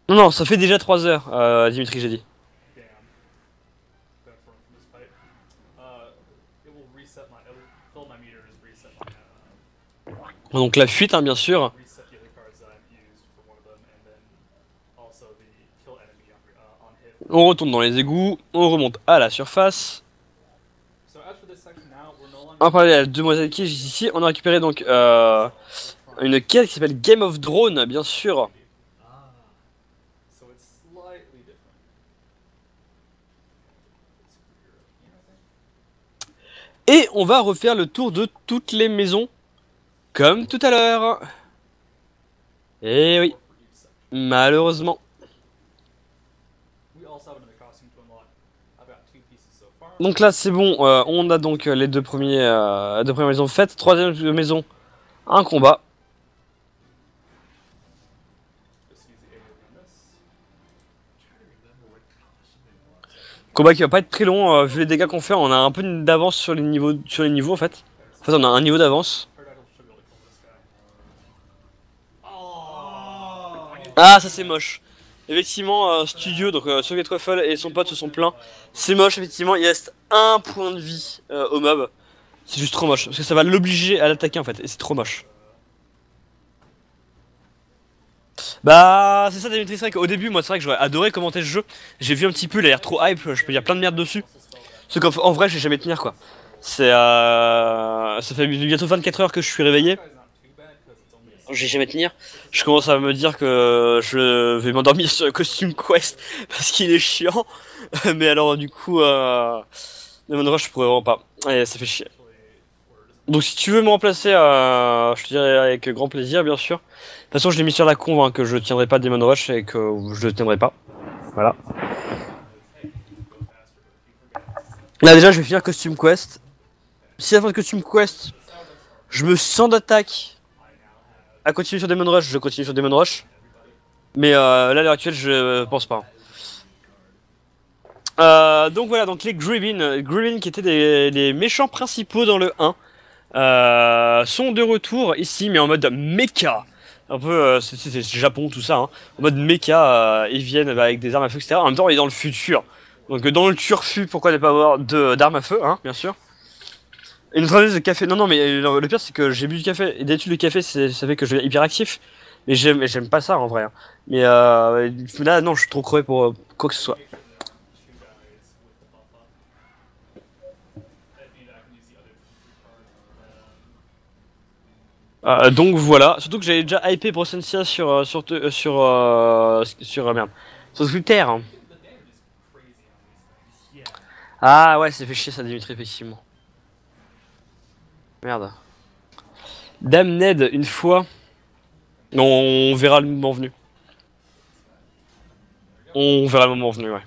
Non, non, ça fait déjà 3 heures, Dimitri, j'ai dit. Donc la fuite, hein, bien sûr. On retourne dans les égouts, on remonte à la surface. En parallèle, Demoiselle Quiche ici, on a récupéré donc une quête qui s'appelle Game of Drone, bien sûr. Et on va refaire le tour de toutes les maisons, comme tout à l'heure. Et oui, malheureusement. Donc là c'est bon, on a donc les deux premières maisons faites. Troisième maison, un combat. Combat qui va pas être très long, vu les dégâts qu'on fait, on a un peu d'avance sur les niveaux en fait. En fait on a un niveau d'avance. Ah ça c'est moche. Effectivement, Studio, donc Soviet Waffle et son pote se sont plaints. C'est moche effectivement, il reste un point de vie au mob. C'est juste trop moche, parce que ça va l'obliger à l'attaquer en fait, et c'est trop moche. Bah, c'est ça Dimitri, c'est vrai qu'au début, moi c'est vrai que j'aurais adoré commenter ce jeu. J'ai vu un petit peu, il a l'air trop hype, je peux dire plein de merde dessus. Sauf qu'en vrai, je vais jamais tenir quoi. Ça fait bientôt 24 heures que je suis réveillé. Je vais jamais tenir. Je commence à me dire que je vais m'endormir sur Costume Quest parce qu'il est chiant. Mais alors, du coup, Demon Rush, je pourrais vraiment pas. Et ça fait chier. Donc si tu veux me remplacer, je te dirais avec grand plaisir, bien sûr. De toute façon, je l'ai mis sur la conve hein, que je tiendrai pas Demon Rush et que je le tiendrai pas. Voilà. Là déjà, je vais finir Costume Quest. Si à la fin de Costume Quest, je me sens d'attaque à continuer sur Demon Rush, je continue sur Demon Rush. Mais là, à l'heure actuelle, je pense pas. Donc voilà, donc les Gribbin qui étaient les méchants principaux dans le 1. Sont de retour ici, mais en mode mecha. Un peu, c'est Japon tout ça, hein. En mode mecha, ils viennent avec des armes à feu, etc. En même temps, on est dans le futur. Donc dans le turfu, pourquoi ne pas avoir d'armes à feu, hein, bien sûr. Et une traversée de café. Non, non, mais le pire, c'est que j'ai bu du café. Et d'habitude, le café, ça fait que je vais hyperactif. Mais j'aime pas ça en vrai. Hein. Mais là, non, je suis trop crevé pour quoi que ce soit. Donc voilà, surtout que j'avais déjà hypé Brossensia sur merde, sur Twitter. Hein. Ah ouais, ça fait chier ça Dimitri effectivement. Merde. Dame Ned une fois. On verra le moment venu. On verra le moment venu, ouais.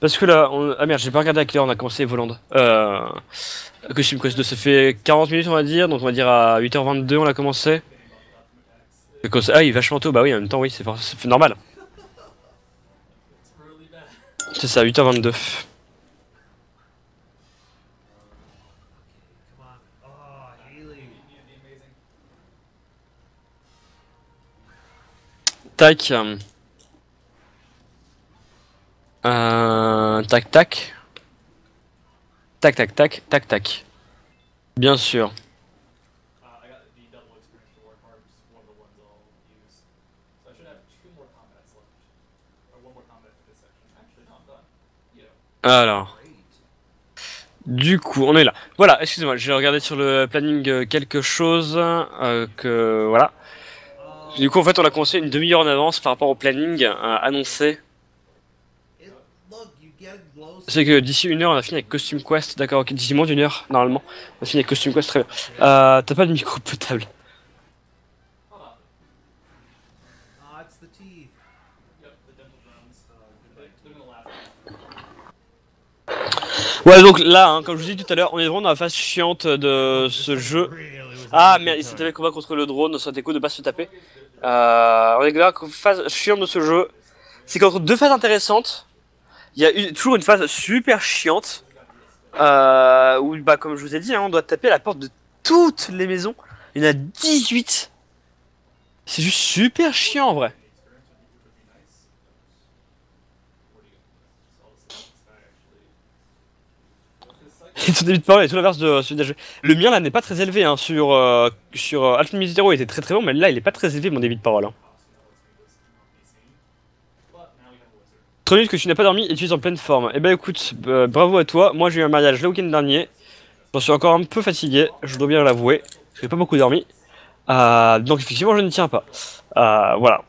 Parce que là, ah merde, j'ai pas regardé à quelle heure on a commencé Voland. Costume Quest 2, ça fait 40 minutes on va dire, donc on va dire à 8h22 on a commencé. Ah, il est vachement tôt, bah oui, en même temps, oui, c'est normal. C'est ça, 8h22. Tac. Tac tac. Tac tac tac tac tac. Bien sûr. Alors. Du coup, on est là. Voilà, excusez-moi, j'ai regardé sur le planning quelque chose que voilà. Du coup, en fait, on a commencé une demi-heure en avance par rapport au planning annoncé. C'est que d'ici 1 heure, on a fini avec Costume Quest. D'accord, ok, d'ici moins d'1 heure, normalement. On a fini avec Costume Quest, très bien. T'as pas de micro potable. Ouais, donc là, hein, comme je vous ai dit tout à l'heure, on est vraiment dans la phase chiante de ce jeu. Ah, merde, il s'était combat contre le drone, ça était cool de pas se taper. On est là, phase chiante de ce jeu. C'est qu'entre deux phases intéressantes, il y a toujours une phase super chiante. Où, bah, comme je vous ai dit, hein, on doit taper à la porte de toutes les maisons. Il y en a 18. C'est juste super chiant en vrai. Et tout début de parole est tout l'inverse de celui d'HG. Le mien là n'est pas très élevé hein, sur Alchemy Zero, il était très très bon, mais là il est pas très élevé mon débit de parole. Hein. Trop nul que tu n'as pas dormi et tu es en pleine forme. Eh ben écoute, bravo à toi. Moi j'ai eu un mariage le week-end dernier. J'en suis encore un peu fatigué, je dois bien l'avouer. J'ai pas beaucoup dormi. Donc effectivement je ne tiens pas. Voilà.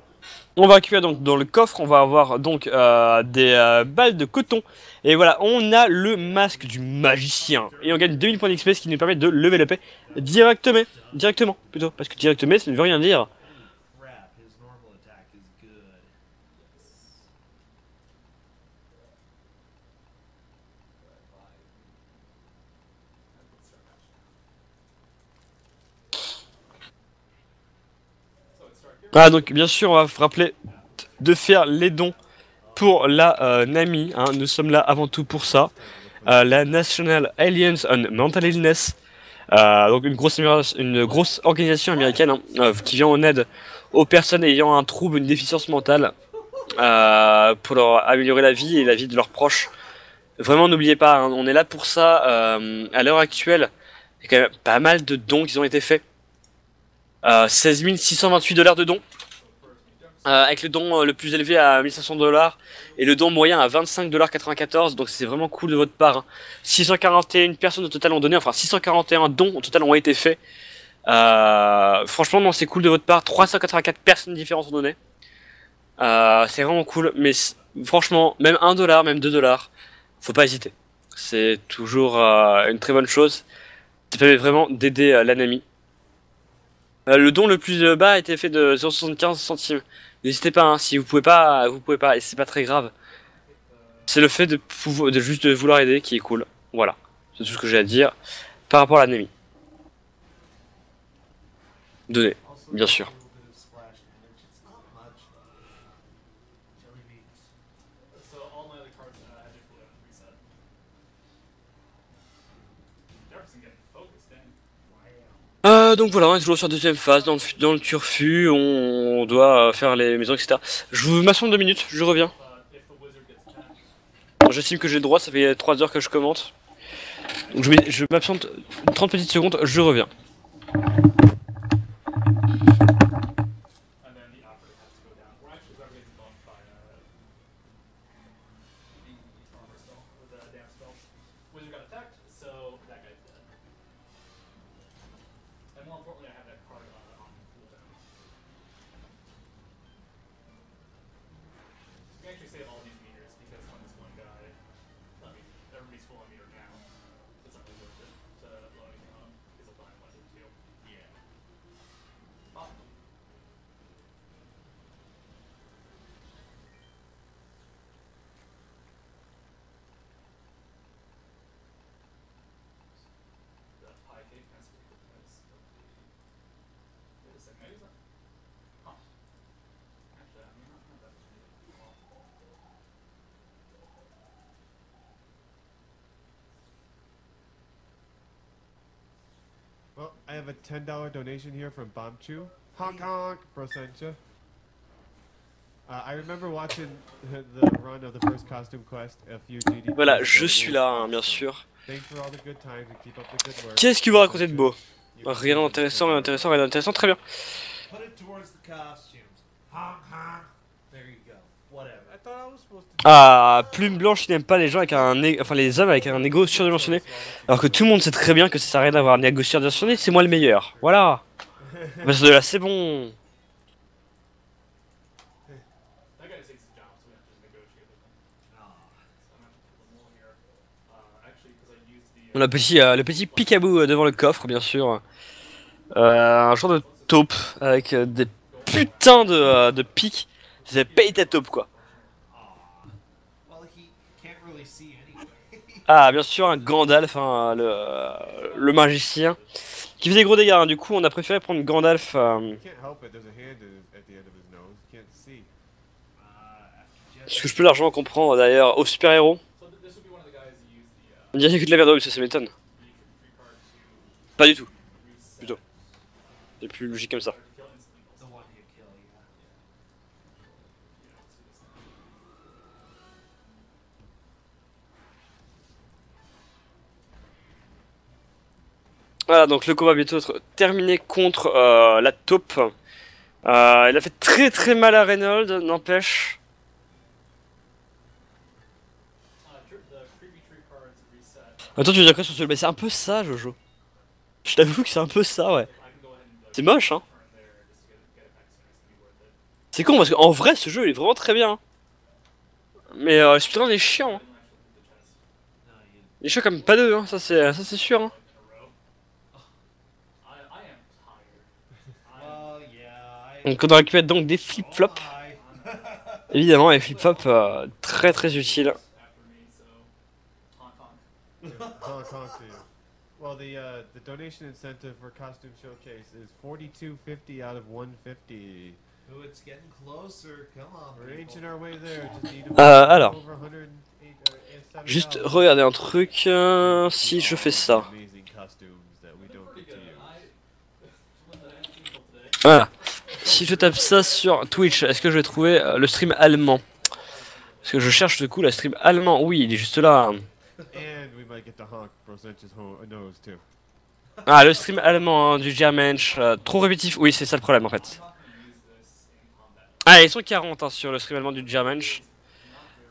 On va récupérer donc dans le coffre, on va avoir donc des balles de coton. Et voilà, on a le masque du magicien. Et on gagne 2000 points d'XP, ce qui nous permet de lever le paix directement. Directement, plutôt. Parce que directement, ça ne veut rien dire. Ah, donc bien sûr, on va se rappeler de faire les dons pour la NAMI. Hein. Nous sommes là avant tout pour ça. La National Alliance on Mental Illness. Donc une grosse organisation américaine hein, qui vient en aide aux personnes ayant un trouble, une déficience mentale, pour leur améliorer la vie et la vie de leurs proches. Vraiment, n'oubliez pas, hein, on est là pour ça. À l'heure actuelle, il y a quand même pas mal de dons qui ont été faits. 16 628 $ de dons. Avec le don le plus élevé à 1500 $ et le don moyen à 25,94 $, donc c'est vraiment cool de votre part. Hein. 641 personnes au total ont donné, enfin 641 dons au total ont été faits. Franchement, non, c'est cool de votre part. 384 personnes différentes ont donné. C'est vraiment cool, mais franchement, même 1 $, même 2 $, faut pas hésiter. C'est toujours une très bonne chose. Ça permet vraiment d'aider l'ANAMI. Le don le plus bas a été fait de 0,75 centimes. N'hésitez pas, hein, si vous pouvez pas, et c'est pas très grave. C'est le fait de juste de vouloir aider qui est cool. Voilà, c'est tout ce que j'ai à dire par rapport à l'anémie. Donnez, bien sûr. Donc voilà, on est toujours sur la deuxième phase, dans le turfu, on doit faire les maisons, etc. Je vous m'assomme 2 minutes, je reviens. J'estime que j'ai le droit, ça fait 3 heures que je commente. Donc je m'absente 30 petites secondes, je reviens. Well, I have a $10 donation here from Bomchu. Honk honk, bro sent ya. I remember watching the run of the first costume quest a few GDP. Voilà, je suis là, hein, bien sûr. Thanks for all the good times and keep up the good work. Qu'est-ce qu'il vous raconter de beau? Rien d'intéressant, rien d'intéressant, rien d'intéressant, très bien. Put it towards the costumes. Honk honk. There you go. Whatever. I thought I was supposed to. Ah, Plume Blanche, il n'aime pas les gens avec enfin les hommes avec un ego surdimensionné. Alors que tout le monde sait très bien que ça sert à rien d'avoir un ego surdimensionné, c'est moi le meilleur. Voilà. Parce que là, c'est bon. On a le petit Picaboo devant le coffre, bien sûr. Un genre de taupe avec des putains de pics. C'est paye ta taupe, quoi. Well, he can't really see anyway. Ah, bien sûr, un Gandalf, hein, le magicien, qui fait des gros dégâts. Hein. Du coup, on a préféré prendre Gandalf. You can't help it. There's a hand at the end of his nose. You can't see. Ce que je peux largement comprendre d'ailleurs aux super-héros. On dirait que de la merde, ça m'étonne. Pas du tout, plutôt. C'est plus logique comme ça. The one hit kill, yeah. Voilà, donc le combat va bientôt être terminé contre la taupe. Il a fait très très mal à Reynolds, n'empêche. Attends, tu veux dire quoi sur ce... Mais c'est un peu ça, Jojo. Je t'avoue que c'est un peu ça, ouais. C'est moche, hein. C'est con parce qu'en vrai, ce jeu il est vraiment très bien. Hein. Mais Speedrun est chiant. Hein. Il est chiant comme pas deux, hein. Ça c'est sûr. Hein. Well, yeah. Donc on aurait pu être donc des flip-flops. Why? Évidemment, les flip-flops très très utiles. Honk honk to you. Well, the donation incentive for Costume Showcase is 42.50 out of 150. Oh, it's getting closer. Come on, We're people. inching our way there. Just need Alors, over 108 or juste $7. regarder un truc. Si je fais ça. Amazing costumes that we don't get to use. Voilà. Si je tape ça sur Twitch, est-ce que je vais trouver le stream allemand? Parce que je cherche du coup la stream allemand. Oui, il est juste là. And we might get to honk Brosench's nose too. Ah, le stream allemand hein, du Germansch. Trop répétitif. Oui, c'est ça le problème en fait. Ah, ils sont 40 hein, sur le stream allemand du Germansch.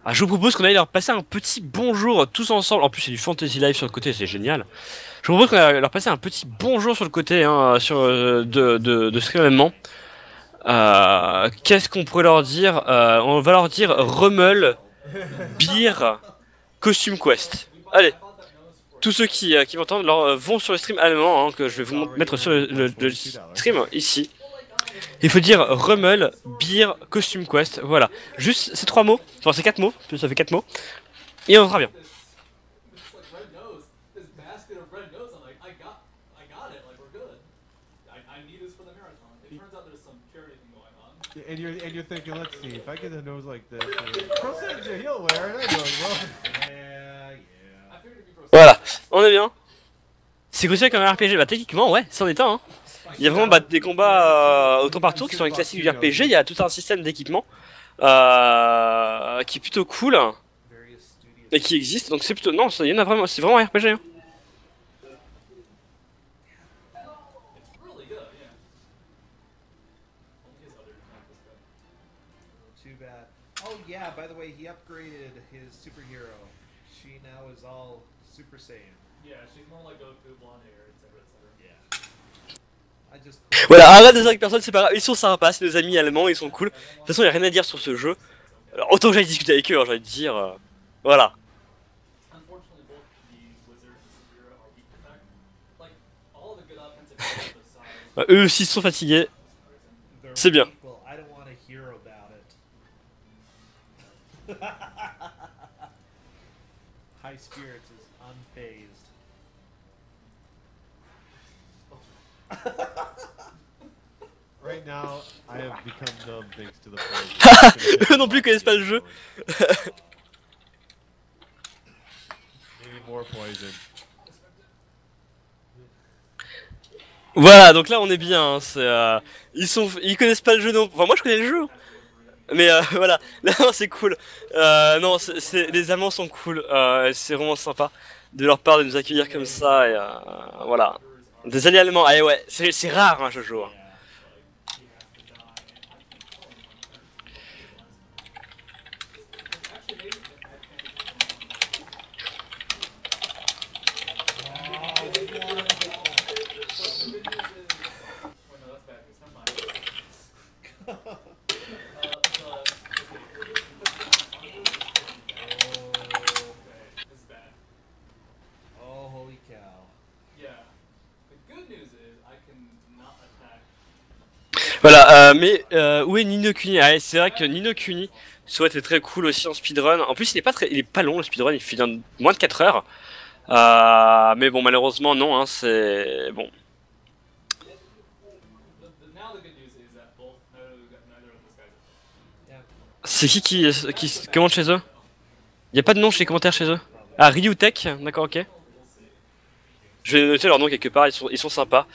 Ah, je vous propose qu'on aille leur passer un petit bonjour tous ensemble. En plus, c'est du Fantasy Live sur le côté, c'est génial. Je vous propose qu'on aille leur passer un petit bonjour sur le côté hein, sur, de stream allemand. Qu'est-ce qu'on pourrait leur dire on va leur dire Rummel, Beer, Costume Quest. Allez, tous ceux qui m'entendent vont sur le stream allemand hein, que je vais vous mettre sur le stream ici. Il faut dire Rummel, Beer, Costume Quest. Voilà, juste ces trois mots, enfin ces quatre mots, ça fait quatre mots, et on sera bien. And you're thinking, let's see, if I get a nose like this, Brosencha, he'll wear it. I know he will. Yeah. Voilà, on est bien. C'est considéré comme un RPG, bah techniquement ouais, c'en est un. Hein. Il y a vraiment des combats au tour par tour qui sont les classiques du RPG, il y a tout un système d'équipement qui est plutôt cool et qui existe, donc c'est plutôt... Non, il y en a vraiment, c'est vraiment un RPG. Hein. Too bad. Oh yeah, by the way, he upgraded his superhero. She now is all Super Saiyan. Yeah, she's more like Goku, blonde hair, etc. Yeah. I just Voilà, arrête de dire avec personne, c'est pas grave, ils sont sympas, c'est nos amis allemands, ils sont cool. De toute façon, il n'y a rien à dire sur ce jeu. Alors, autant que j'aille discuter avec eux, hein, j'ai envie de dire... voilà. Unfortunately, both the wizard and superhero are weak attack. Like, all the good offensive players aside, Eux aussi sont fatigués. they're C'est bien. equal. I don't want to hear about it. High spirits is unfazed. Right now, I have become numb thanks to the poison. Eux non plus connaissent pas le jeu. Maybe more poison. Voilà, donc là on est bien. Hein, ils connaissent pas le jeu non. Enfin moi je connais le jeu. Mais voilà, là c'est cool. Non, les Allemands sont cool. C'est vraiment sympa de leur part de nous accueillir comme ça. Et voilà, des alliés allemands. Ah ouais, c'est rare hein, Jojo. Hein. Oh, holy cow. yeah. The good news is I can not attack. Voilà, mais où est Ni no Kuni? Ah, c'est vrai que Ni no Kuni Ça aurait été très cool aussi en speedrun. En plus, il est pas long le speedrun, il fait moins de 4 heures. Mais bon, malheureusement, non, hein, c'est bon. Now the good news is that both neither of those guys. Yeah. C'est qui commente chez eux? Y a pas de nom chez les commentaires chez eux? Ah, Ryutech, d'accord, ok. Je vais noter leur nom quelque part, ils sont sympas.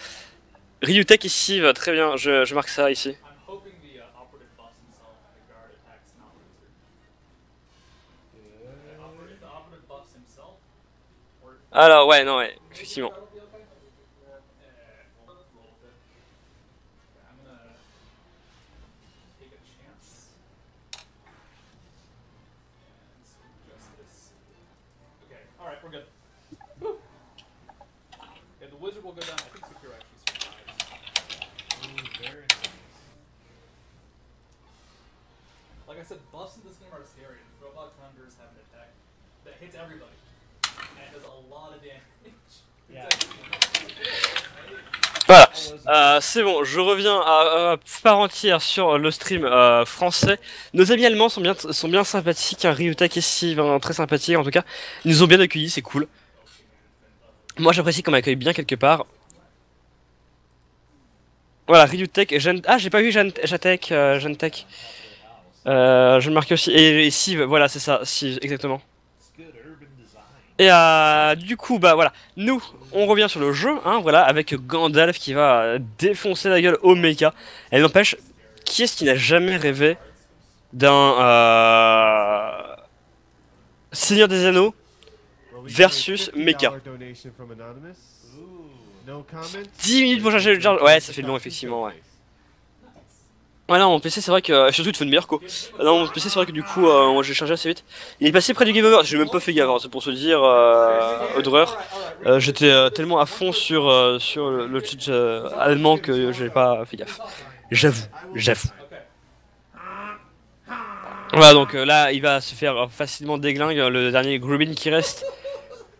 Ryutech et Siv, très bien, je marque ça ici. I'm hoping the operative buffs himself and the guard attacks not wizard. If the operative buffs himself, or Alors, ouais, non, ouais, effectivement. that'll be okay. We'll roll with it. Okay, I'm gonna take a chance. And adjust this. Okay, alright, we're good. Woo. Yeah, the wizard will go down. I think Secure actually survives. Ooh, very nice. Like I said, buffs in this game are scary. And Robot Conjurers have an attack that hits everybody and does a lot of damage. Yeah. Voilà, c'est bon, je reviens à part entière sur le stream français. Nos amis allemands sont bien sympathiques, hein, Ryutech et Siv, hein, très sympathiques en tout cas. Ils nous ont bien accueillis, c'est cool. Moi j'apprécie qu'on m'accueille bien quelque part. Voilà, Ryutech, ah j'ai pas vu Jatech, Jantech. Je le marquais aussi, et Siv, voilà c'est ça, Siv, exactement. It's good urban design. Et du coup, bah voilà, nous, on revient sur le jeu, hein, voilà, avec Gandalf qui va défoncer la gueule au mecha. Et n'empêche, qui est-ce qui n'a jamais rêvé d'un Seigneur des Anneaux Well, we versus got a $50 mecha. donation from Anonymous. Ooh. No comment. 10 minutes pour charger le charge, ouais, ça fait long effectivement, ouais. Ouais, non, mon PC c'est vrai que, surtout il te faut une meilleure co. Non, mon PC c'est vrai que du coup, moi j'ai chargé assez vite. Il est passé près du game over, j'ai même pas fait gaffe, hein, c'est pour se dire, Audrey. J'étais tellement à fond sur le Twitch allemand que j'ai pas fait gaffe. J'avoue. Voilà, donc là il va se faire facilement déglingue le dernier Grubin qui reste.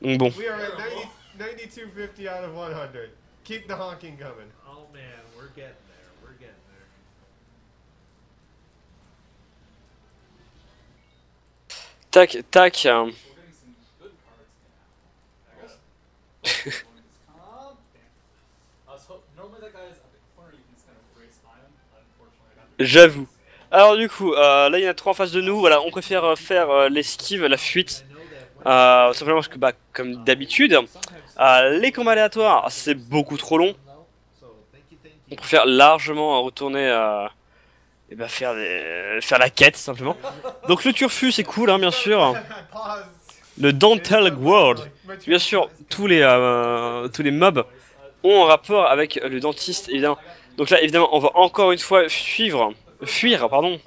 Donc bon. We are at 9250 out of 100. Keep the honking coming. Oh man, we're getting there. We're getting there. Tac, tac. We're getting some good cards now. Normally that guy is at the corner, you can just kind of race by him. Unfortunately, I got the J'avoue. Alors du coup, là il y en a trois en face de nous, voilà, on préfère faire l'esquive, la fuite, simplement parce que bah, comme d'habitude, les combats aléatoires c'est beaucoup trop long, So thank you. on préfère largement retourner et bah, faire la quête simplement. Donc le turfu c'est cool hein, bien sûr, Pause. le Dental World, bien sûr tous les mobs ont un rapport avec le dentiste évidemment. Donc là évidemment on va encore une fois fuir pardon.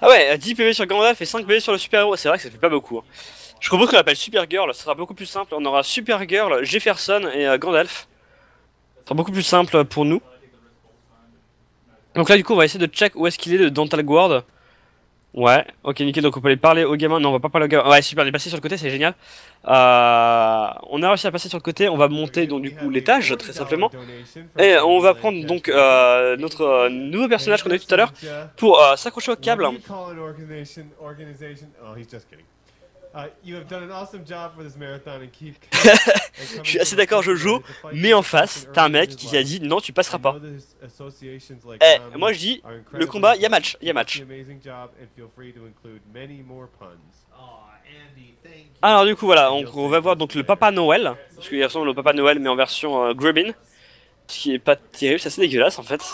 Ah ouais, 10 PV sur Gandalf et 5 PV sur le super-héros, c'est vrai que ça fait pas beaucoup. Hein. Je propose qu'on l'appelle Supergirl, ça sera beaucoup plus simple. On aura Supergirl, Jefferson et Gandalf. Ça sera beaucoup plus simple pour nous. Donc là du coup on va essayer de check où est-ce qu'il est le Dental Guard. Ouais, ok nickel, donc on peut aller parler aux gamins. Non on va pas parler aux gamins. Ouais super, il est passé sur le côté, c'est génial. On a réussi à passer sur le côté, on va monter donc du coup l'étage très simplement. Et on va prendre donc notre nouveau personnage qu'on a eu tout à l'heure pour s'accrocher au câble. What do you call an organization? Oh, he's just kidding. You have done an awesome job for this marathon and keep. Je suis assez d'accord Jojo, mais en face, t'as un mec qui a dit non tu passeras pas. Eh, moi je dis, le combat, y a match, y a match. Oh, Andy, thank you. Alors du coup voilà, on va voir donc le Papa Noël, parce qu'il ressemble au Papa Noël mais en version Grubbin, ce qui est pas terrible, c'est assez dégueulasse en fait.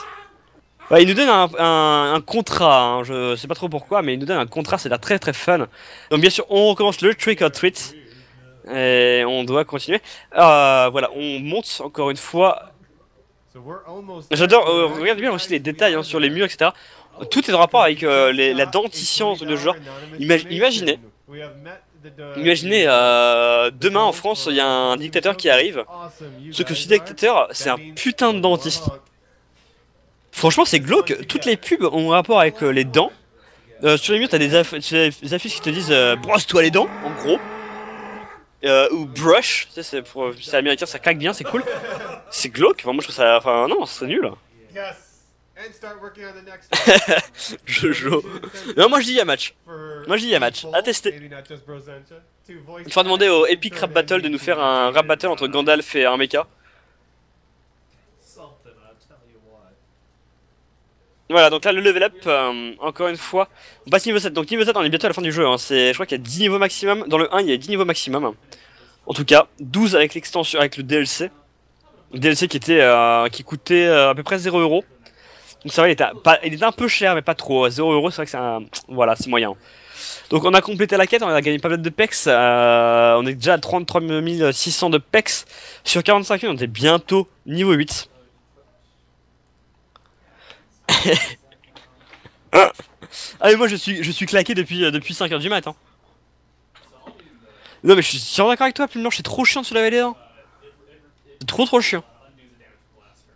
Ouais, il nous donne un contrat, hein, je sais pas trop pourquoi, mais il nous donne un contrat, c'est très très fun. Donc bien sûr, on recommence le trick or treat, et on doit continuer. Voilà, on monte encore une fois. J'adore, regarde bien aussi les détails hein, sur les murs, etc. Tout est en rapport avec la dentition de genre. Imaginez, demain en France, il y a un dictateur qui arrive. Sauf que ce dictateur, c'est un putain de dentiste. Franchement, c'est glauque. Toutes les pubs ont un rapport avec les dents. Sur les murs, t'as des affiches qui te disent brosse-toi les dents, en gros. Ou brush. Tu sais, c'est américain, ça claque bien, c'est cool. C'est glauque. Enfin, moi, je trouve ça. Enfin, non, c'est nul. And start working on the next Jojo. Non, moi je dis il y a match. for Moi je dis il y a match. À tester. maybe not just Brosentia, to voice Il faudra demander au Epic actor Rap Battle de nous faire un rap battle entre Gandalf et un mecha. Something, I'll tell you what. Voilà, donc là le level up, encore une fois, on passe niveau 7. Donc niveau 7 on est bientôt à la fin du jeu, hein. Je crois qu'il y a 10 niveaux maximum. Dans le 1 il y a 10 niveaux maximum. En tout cas, 12 avec l'extension, avec le DLC. Le DLC qui coûtait à peu près 0€. Donc ça va, il était un peu cher mais pas trop. 0€, c'est vrai que c'est un... Voilà, c'est moyen. Donc on a complété la quête, on a gagné pas mal de pex. On est déjà à 33 600 de pex. Sur 45 000, on était bientôt niveau 8. Ah mais moi je suis claqué depuis 5h du mat, hein. Non mais je suis sûrement d'accord avec toi, Plume Blanche, c'est trop chiant de se laver les dents. C'est trop chiant.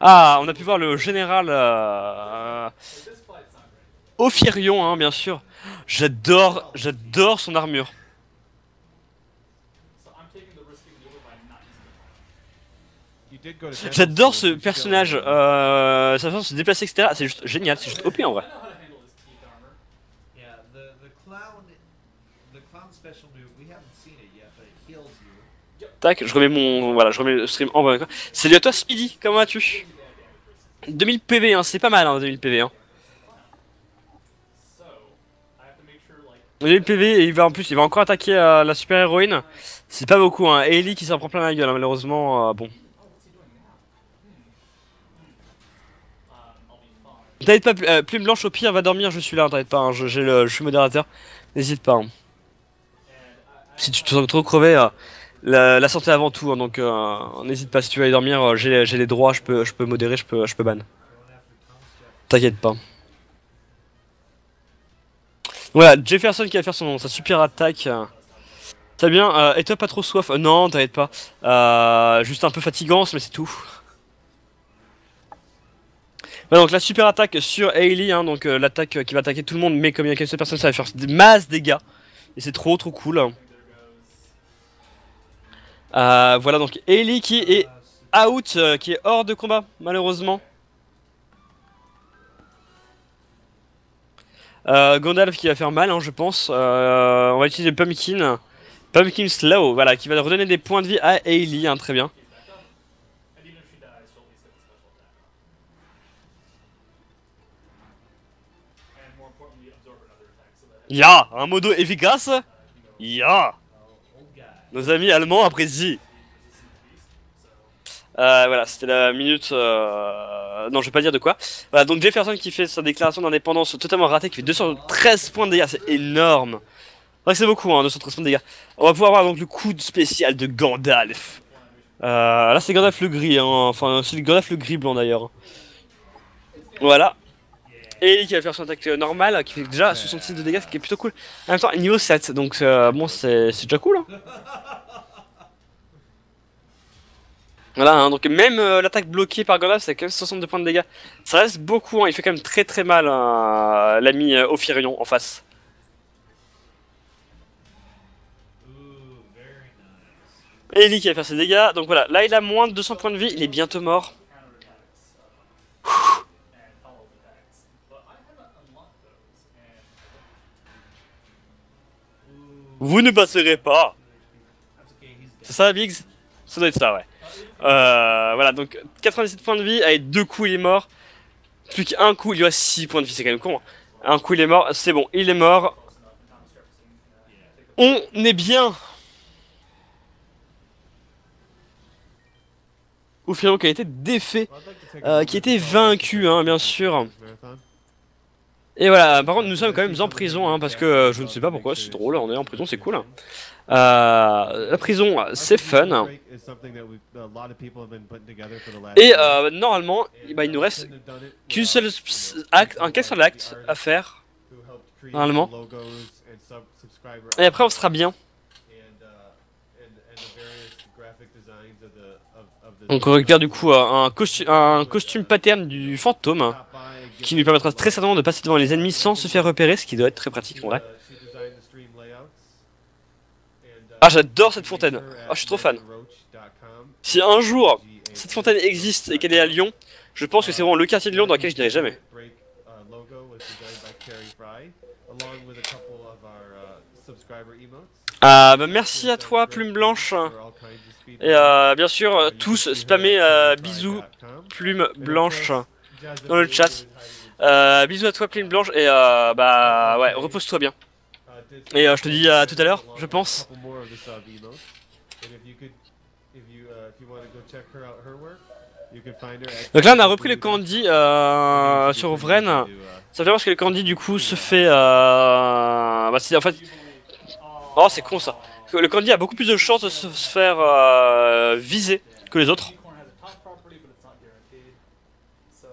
Ah, on a pu voir le général Ophirion, hein, bien sûr. J'adore son armure. You did go to dental J'adore ce school, you should personnage, go. sa façon de se déplacer, etc. C'est juste génial, c'est juste OP en vrai. Yeah, the clown special move, we haven't seen it yet, but it heals you. Tac, je remets le stream en vrai. Salut à toi Speedy, comment vas-tu? 2000 PV, hein, c'est pas mal, hein, 2000 PV, hein. 2000 PV et il va encore attaquer la super héroïne. C'est pas beaucoup, hein. Ellie qui s'en prend plein la gueule, hein, malheureusement, bon. T'inquiète pas, Plume Blanche au pire va dormir, je suis là, t'inquiète pas, hein, je suis modérateur. N'hésite pas. Hein. Si tu te sens trop crevé, la santé avant tout, hein, donc n'hésite pas, si tu veux aller dormir, j'ai les droits, je peux modérer, je peux ban. T'inquiète pas. Voilà, Jefferson qui va faire sa super attaque. Très bien, et toi pas trop soif? Non, t'inquiète pas. Juste un peu fatigant, mais c'est tout. Voilà, donc la super attaque sur Hailey, hein, donc l'attaque qui va attaquer tout le monde, mais comme il y a qu'une seule personne, ça va faire des masses dégâts. Et c'est trop cool. Voilà, donc Hailey qui est out, qui est hors de combat, malheureusement. Gandalf qui va faire mal, hein, je pense. On va utiliser Pumpkin. Pumpkin Slow, voilà, qui va redonner des points de vie à Hailey, hein, très bien. Ya, un modo efficace. Ya. Nos amis allemands apprécient. Voilà, c'était la minute... Non, je vais pas dire de quoi. Voilà, donc Jefferson qui fait sa déclaration d'indépendance totalement ratée, qui fait 213 points de dégâts, c'est énorme. Ouais, c'est beaucoup, hein, 213 points de dégâts. On va pouvoir voir donc le coup spécial de Gandalf. Là, c'est Gandalf le gris, hein. Enfin, c'est Gandalf le gris blanc d'ailleurs. Voilà. Et qui va faire son attaque normale, qui fait déjà 66 de dégâts, ce qui est plutôt cool. En même temps, niveau 7, donc bon, c'est déjà cool. Hein. Voilà, hein, donc même l'attaque bloquée par Gandalf, c'est quand même 62 points de dégâts. Ça reste beaucoup, hein, il fait quand même très mal l'ami Ophirion en face. Ellie qui va faire ses dégâts, donc voilà, là il a moins de 200 points de vie, il est bientôt mort. Vous ne passerez pas. C'est ça, Biggs? Ça doit être ça, ouais. Voilà, donc 97 points de vie, avec 2 coups il est mort. Plus qu'un coup, il lui reste 6 points de vie, c'est quand même con. Hein. Un coup il est mort, c'est bon, il est mort. On est bien. Ophirion qui a été défait, qui a été vaincu, hein, bien sûr. Et voilà, par contre nous sommes quand même en prison, hein, parce que je ne sais pas pourquoi, c'est drôle, on est en prison, c'est cool. Hein. La prison, c'est fun. Et normalement, bah, il nous reste qu'un seul acte à faire. Normalement. Et après on sera bien. Donc on récupère du coup un costume pattern du fantôme qui nous permettra très certainement de passer devant les ennemis sans se faire repérer, ce qui doit être très pratique en vrai. Ah, j'adore cette fontaine. Ah, je suis trop fan. Si un jour cette fontaine existe et qu'elle est à Lyon, Je pense que c'est vraiment le quartier de Lyon dans lequel je n'irai jamais. Break logo was designed by Carrie Fry, along with a couple of our subscriber emotes. Bah, merci à toi, Plume Blanche. Et bien sûr, tous spammez bisous, Plume Blanche dans le chat. Bisous à toi, Plume Blanche. Et bah ouais, repose-toi bien. Et je te dis à tout à l'heure, je pense. Donc là, on a repris le Candy sur Vren. Ça veut dire parce que le Candy, du coup, se fait. Bah, c'est en fait. Oh, c'est con ça. Le Candy a beaucoup plus de chances de se faire viser que les autres. Unicorn has a top property, but it's not guaranteed. So,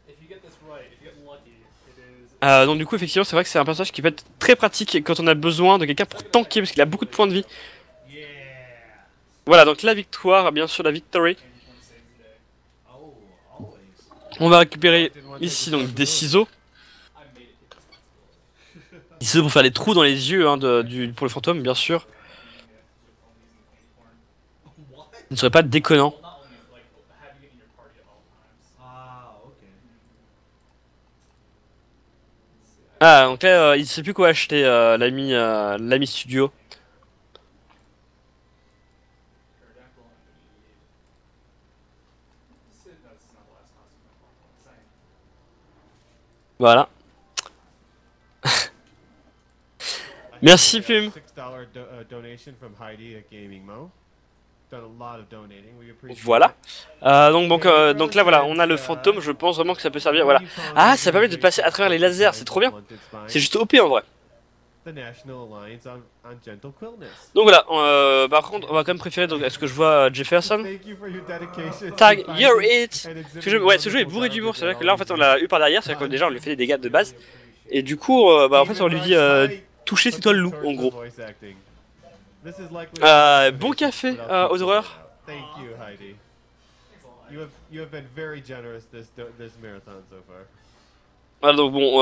if you get this right, if you get lucky, it is. Donc du coup, effectivement, c'est vrai que c'est un personnage qui peut être très pratique quand on a besoin de quelqu'un pour tanker, parce qu'il a beaucoup de points de vie. Yeah. Voilà, donc la victoire, bien sûr, la victory. Oh, always. On va récupérer ici donc des ciseaux. Des ciseaux pour faire des trous dans les yeux hein, pour le fantôme, bien sûr. Ce ne serait pas déconnant. Ah, ok. Ah, donc là, il sait plus quoi acheter, l'ami studio. Voilà. Merci, Plume. $6 donation from Heidi at Gaming Mo. Done a lot of donating. We appreciate Voilà. it. Donc là, voilà, on a le fantôme. Je pense vraiment que ça peut servir. Voilà. Ah, ça permet de passer à travers les lasers. C'est trop bien. C'est juste OP en vrai. The National Alliance on Gentle Quillness. Donc voilà. Par contre, on va quand même préférer. Donc, est-ce que je vois Jefferson? Thank you for your dedication. Tag, to you're fighting it. and Parce que ouais, ce jeu est bourré d'humour. C'est vrai que là, en fait, on l'a eu par derrière. C'est-à-dire que déjà, on lui fait des dégâts de base. Et du coup, bah, en fait, on lui dit toucher, c'est toi le loup, en gros. Bon café aux horreurs. Thank you, Heidi. You have been very generous this marathon so far. Voilà, donc bon,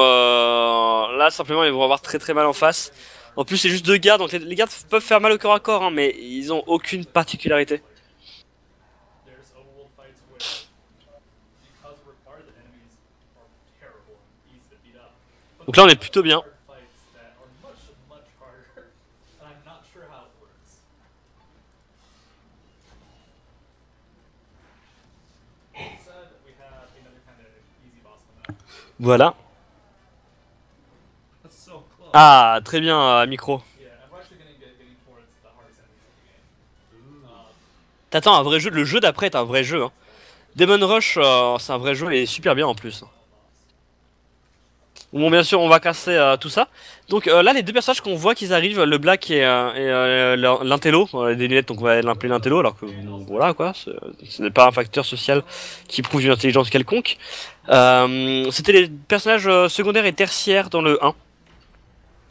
là, simplement, ils vont avoir très très mal en face. En plus, c'est juste deux gardes, donc les gardes peuvent faire mal au corps à corps, hein, mais ils ont aucune particularité. There's overworld fights where, because we're part, the enemies are terrible and easy to beat up. But Donc là, on est plutôt bien. hard fights that are much, much harder, and I'm not sure how it works. Instead, we have another kind of easy boss on that. Voilà. That's so close. Ah, très bien, micro. Yeah, and we're actually getting towards the hardest enemies of the game. T'attends un vrai jeu, le jeu d'après est un vrai jeu. Hein. Demon Rush, c'est un vrai jeu et super bien en plus. Bon, bien sûr, on va casser tout ça. Donc là, les deux personnages qu'on voit qu'ils arrivent, le Black et l'intello, des lunettes, donc on va l'appeler l'intello, alors que bon, voilà quoi, ce n'est pas un facteur social qui prouve une intelligence quelconque. C'était les personnages secondaires et tertiaires dans le 1.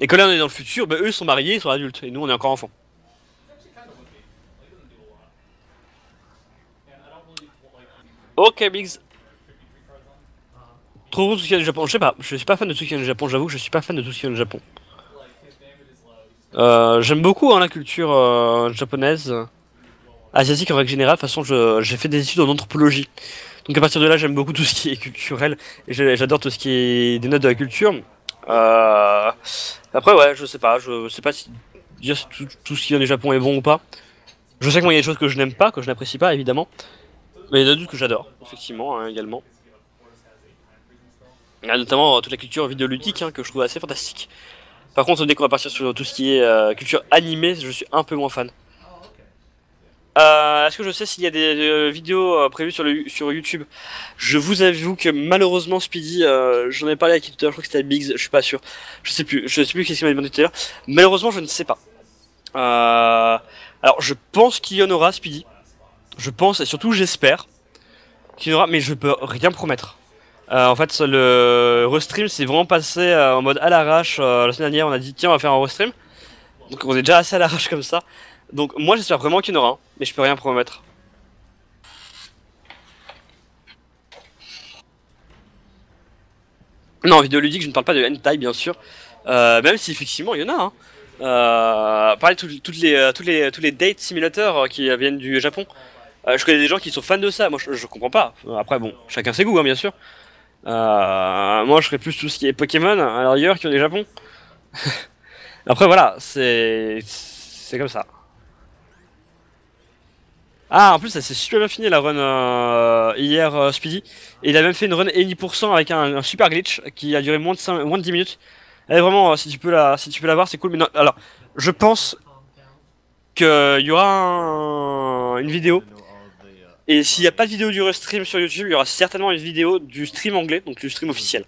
Et quand là on est dans le futur, bah, eux sont mariés, ils sont adultes, et nous on est encore enfants. Ok, Biggs. Trop bon tout ce qu'il y a du Japon. Je sais pas, je suis pas fan de tout ce qu'il y a du Japon, j'avoue que je suis pas fan de tout ce qu'il y a du Japon. J'aime beaucoup hein, la culture japonaise, asiatique en règle générale. De toute façon, j'ai fait des études en anthropologie. Donc à partir de là, j'aime beaucoup tout ce qui est culturel. Et j'adore tout ce qui est des notes de la culture. Après, ouais, je sais pas si dire tout ce qui vient du Japon est bon ou pas. Je sais qu'il y a des choses que je n'aime pas, que je n'apprécie pas, évidemment. Mais il y en a d'autres que j'adore, effectivement, hein, également. Il y a notamment toute la culture vidéoludique hein, que je trouve assez fantastique. Par contre, dès qu'on va partir sur tout ce qui est culture animée, je suis un peu moins fan. Est-ce que je sais s'il y a des vidéos prévues sur YouTube? Je vous avoue que malheureusement Speedy, j'en ai parlé avec qui tout à l'heure, je crois que c'était Biggs, je suis pas sûr. Je sais plus qu'est-ce qu'il m'a demandé tout à l'heure. Malheureusement, je ne sais pas. Alors, je pense qu'il y en aura, Speedy. Je pense, et surtout j'espère qu'il y en aura, mais je peux rien promettre. En fait, le restream c'est vraiment passé en mode à l'arrache. La semaine dernière, on a dit tiens, on va faire un restream. Donc on est déjà assez à l'arrache comme ça. Donc moi j'espère vraiment qu'il y en aura un, mais je peux rien promettre. Non, en vidéoludique, je ne parle pas de hentai bien sûr. Même si effectivement il y en a. Hein. Pareil, tous les date simulateurs qui viennent du Japon. Je connais des gens qui sont fans de ça, moi je comprends pas. Après bon, chacun ses goûts hein, bien sûr. Moi je serais plus tout ce qui est Pokémon, à la rigueur, qui ont des Japon. Après voilà, c'est comme ça. Ah en plus ça s'est super bien fini la run hier Speedy. Et il a même fait une run 80% avec un super glitch qui a duré moins de 10 minutes. Et vraiment si tu peux la voir c'est cool. Mais non, alors je pense qu'il y aura une vidéo. Et s'il n'y a pas de vidéo du restream sur YouTube, il y aura certainement une vidéo du stream anglais, donc du stream officiel.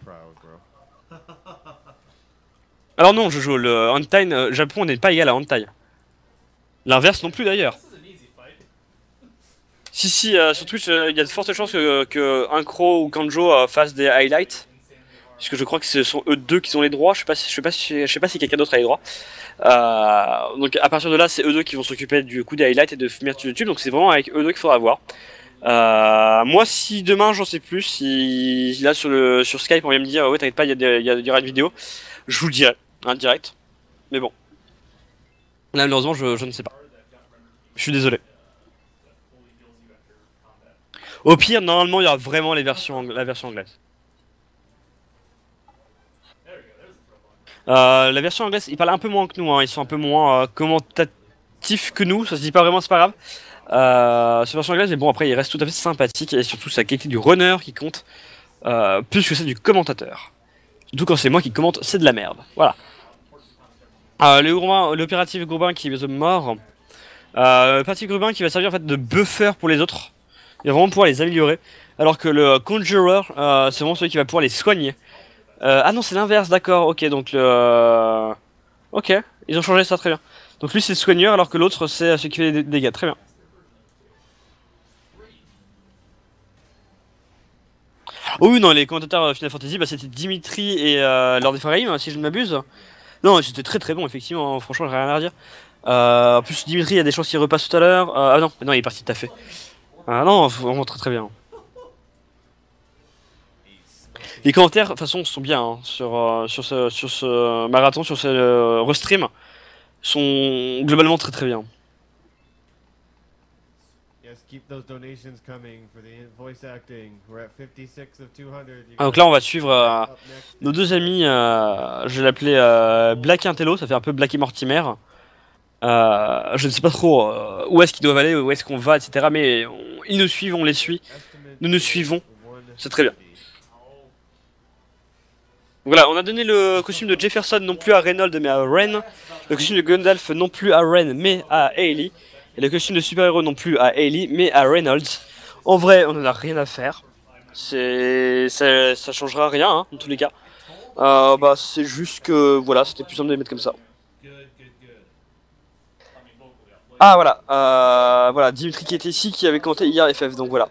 Alors non, je joue le Hentai, Japon n'est pas égal à Hentai. L'inverse non plus d'ailleurs. This is an easy fight. Si, sur Twitch, il y a de fortes chances que Incro ou Kanjo fassent des highlights. Puisque je crois que ce sont eux deux qui ont les droits, je sais pas si quelqu'un d'autre a les droits. Donc à partir de là, c'est eux deux qui vont s'occuper du coup des highlights et de mettre sur YouTube, donc c'est vraiment avec eux deux qu'il faudra voir. Moi, si demain j'en sais plus, si là sur Skype on vient me dire ouais t'inquiète pas, il y aura une vidéo, je vous le dirai, hein, direct. Mais bon, là malheureusement je ne sais pas. Je suis désolé. Au pire, normalement il y aura vraiment la version anglaise. La version anglaise, ils parlent un peu moins que nous, hein. Ils sont un peu moins commentatifs que nous, ça se dit pas vraiment, c'est pas grave. Cette version anglaise, mais bon, après, il reste tout à fait sympathique et surtout sa qualité du runner qui compte plus que celle du commentateur. Surtout quand c'est moi qui commente, c'est de la merde. Voilà. L'opérative Goubin qui est mort. L'opérative Goubin qui va servir en fait de buffer pour les autres. Il va vraiment pouvoir les améliorer. Alors que le Conjurer, c'est vraiment celui qui va pouvoir les soigner. Ah non, c'est l'inverse, d'accord, ok, donc le... Ok, ils ont changé ça, très bien. Donc lui c'est le soigneur alors que l'autre c'est celui qui fait des dégâts, très bien. Oh oui, non, les commentateurs Final Fantasy, bah, c'était Dimitri et Lord Ephraim, si je ne m'abuse. Non, c'était très très bon, effectivement, franchement, j'ai rien à redire. En plus, Dimitri, il y a des chances qu'il repasse tout à l'heure. Ah non, il est parti tout à fait. Non, vraiment très très bien. Les commentaires, de toute façon, sont bien hein, sur ce marathon, sur ce restream, sont globalement très très bien. Yes, keep those donations coming for the voice acting. We're at 56 of 200. Donc là, on va suivre nos deux amis. Je vais l'appeler Black Intello, ça fait un peu Black et Mortimer. Je ne sais pas trop où est-ce qu'ils doivent aller, où est-ce qu'on va, etc. Mais ils nous suivent, on les suit. Nous nous suivons. C'est très bien. Voilà, on a donné le costume de Jefferson non plus à Reynolds mais à Ren, le costume de Gandalf non plus à Ren mais à Hailey, et le costume de super-héros non plus à Hailey mais à Reynolds. En vrai, on en a rien à faire, ça changera rien hein, dans tous les cas. Bah c'est juste que voilà, c'était plus simple de les mettre comme ça. Ah voilà, voilà, Dimitri qui était ici, qui avait commenté hier FF, donc voilà.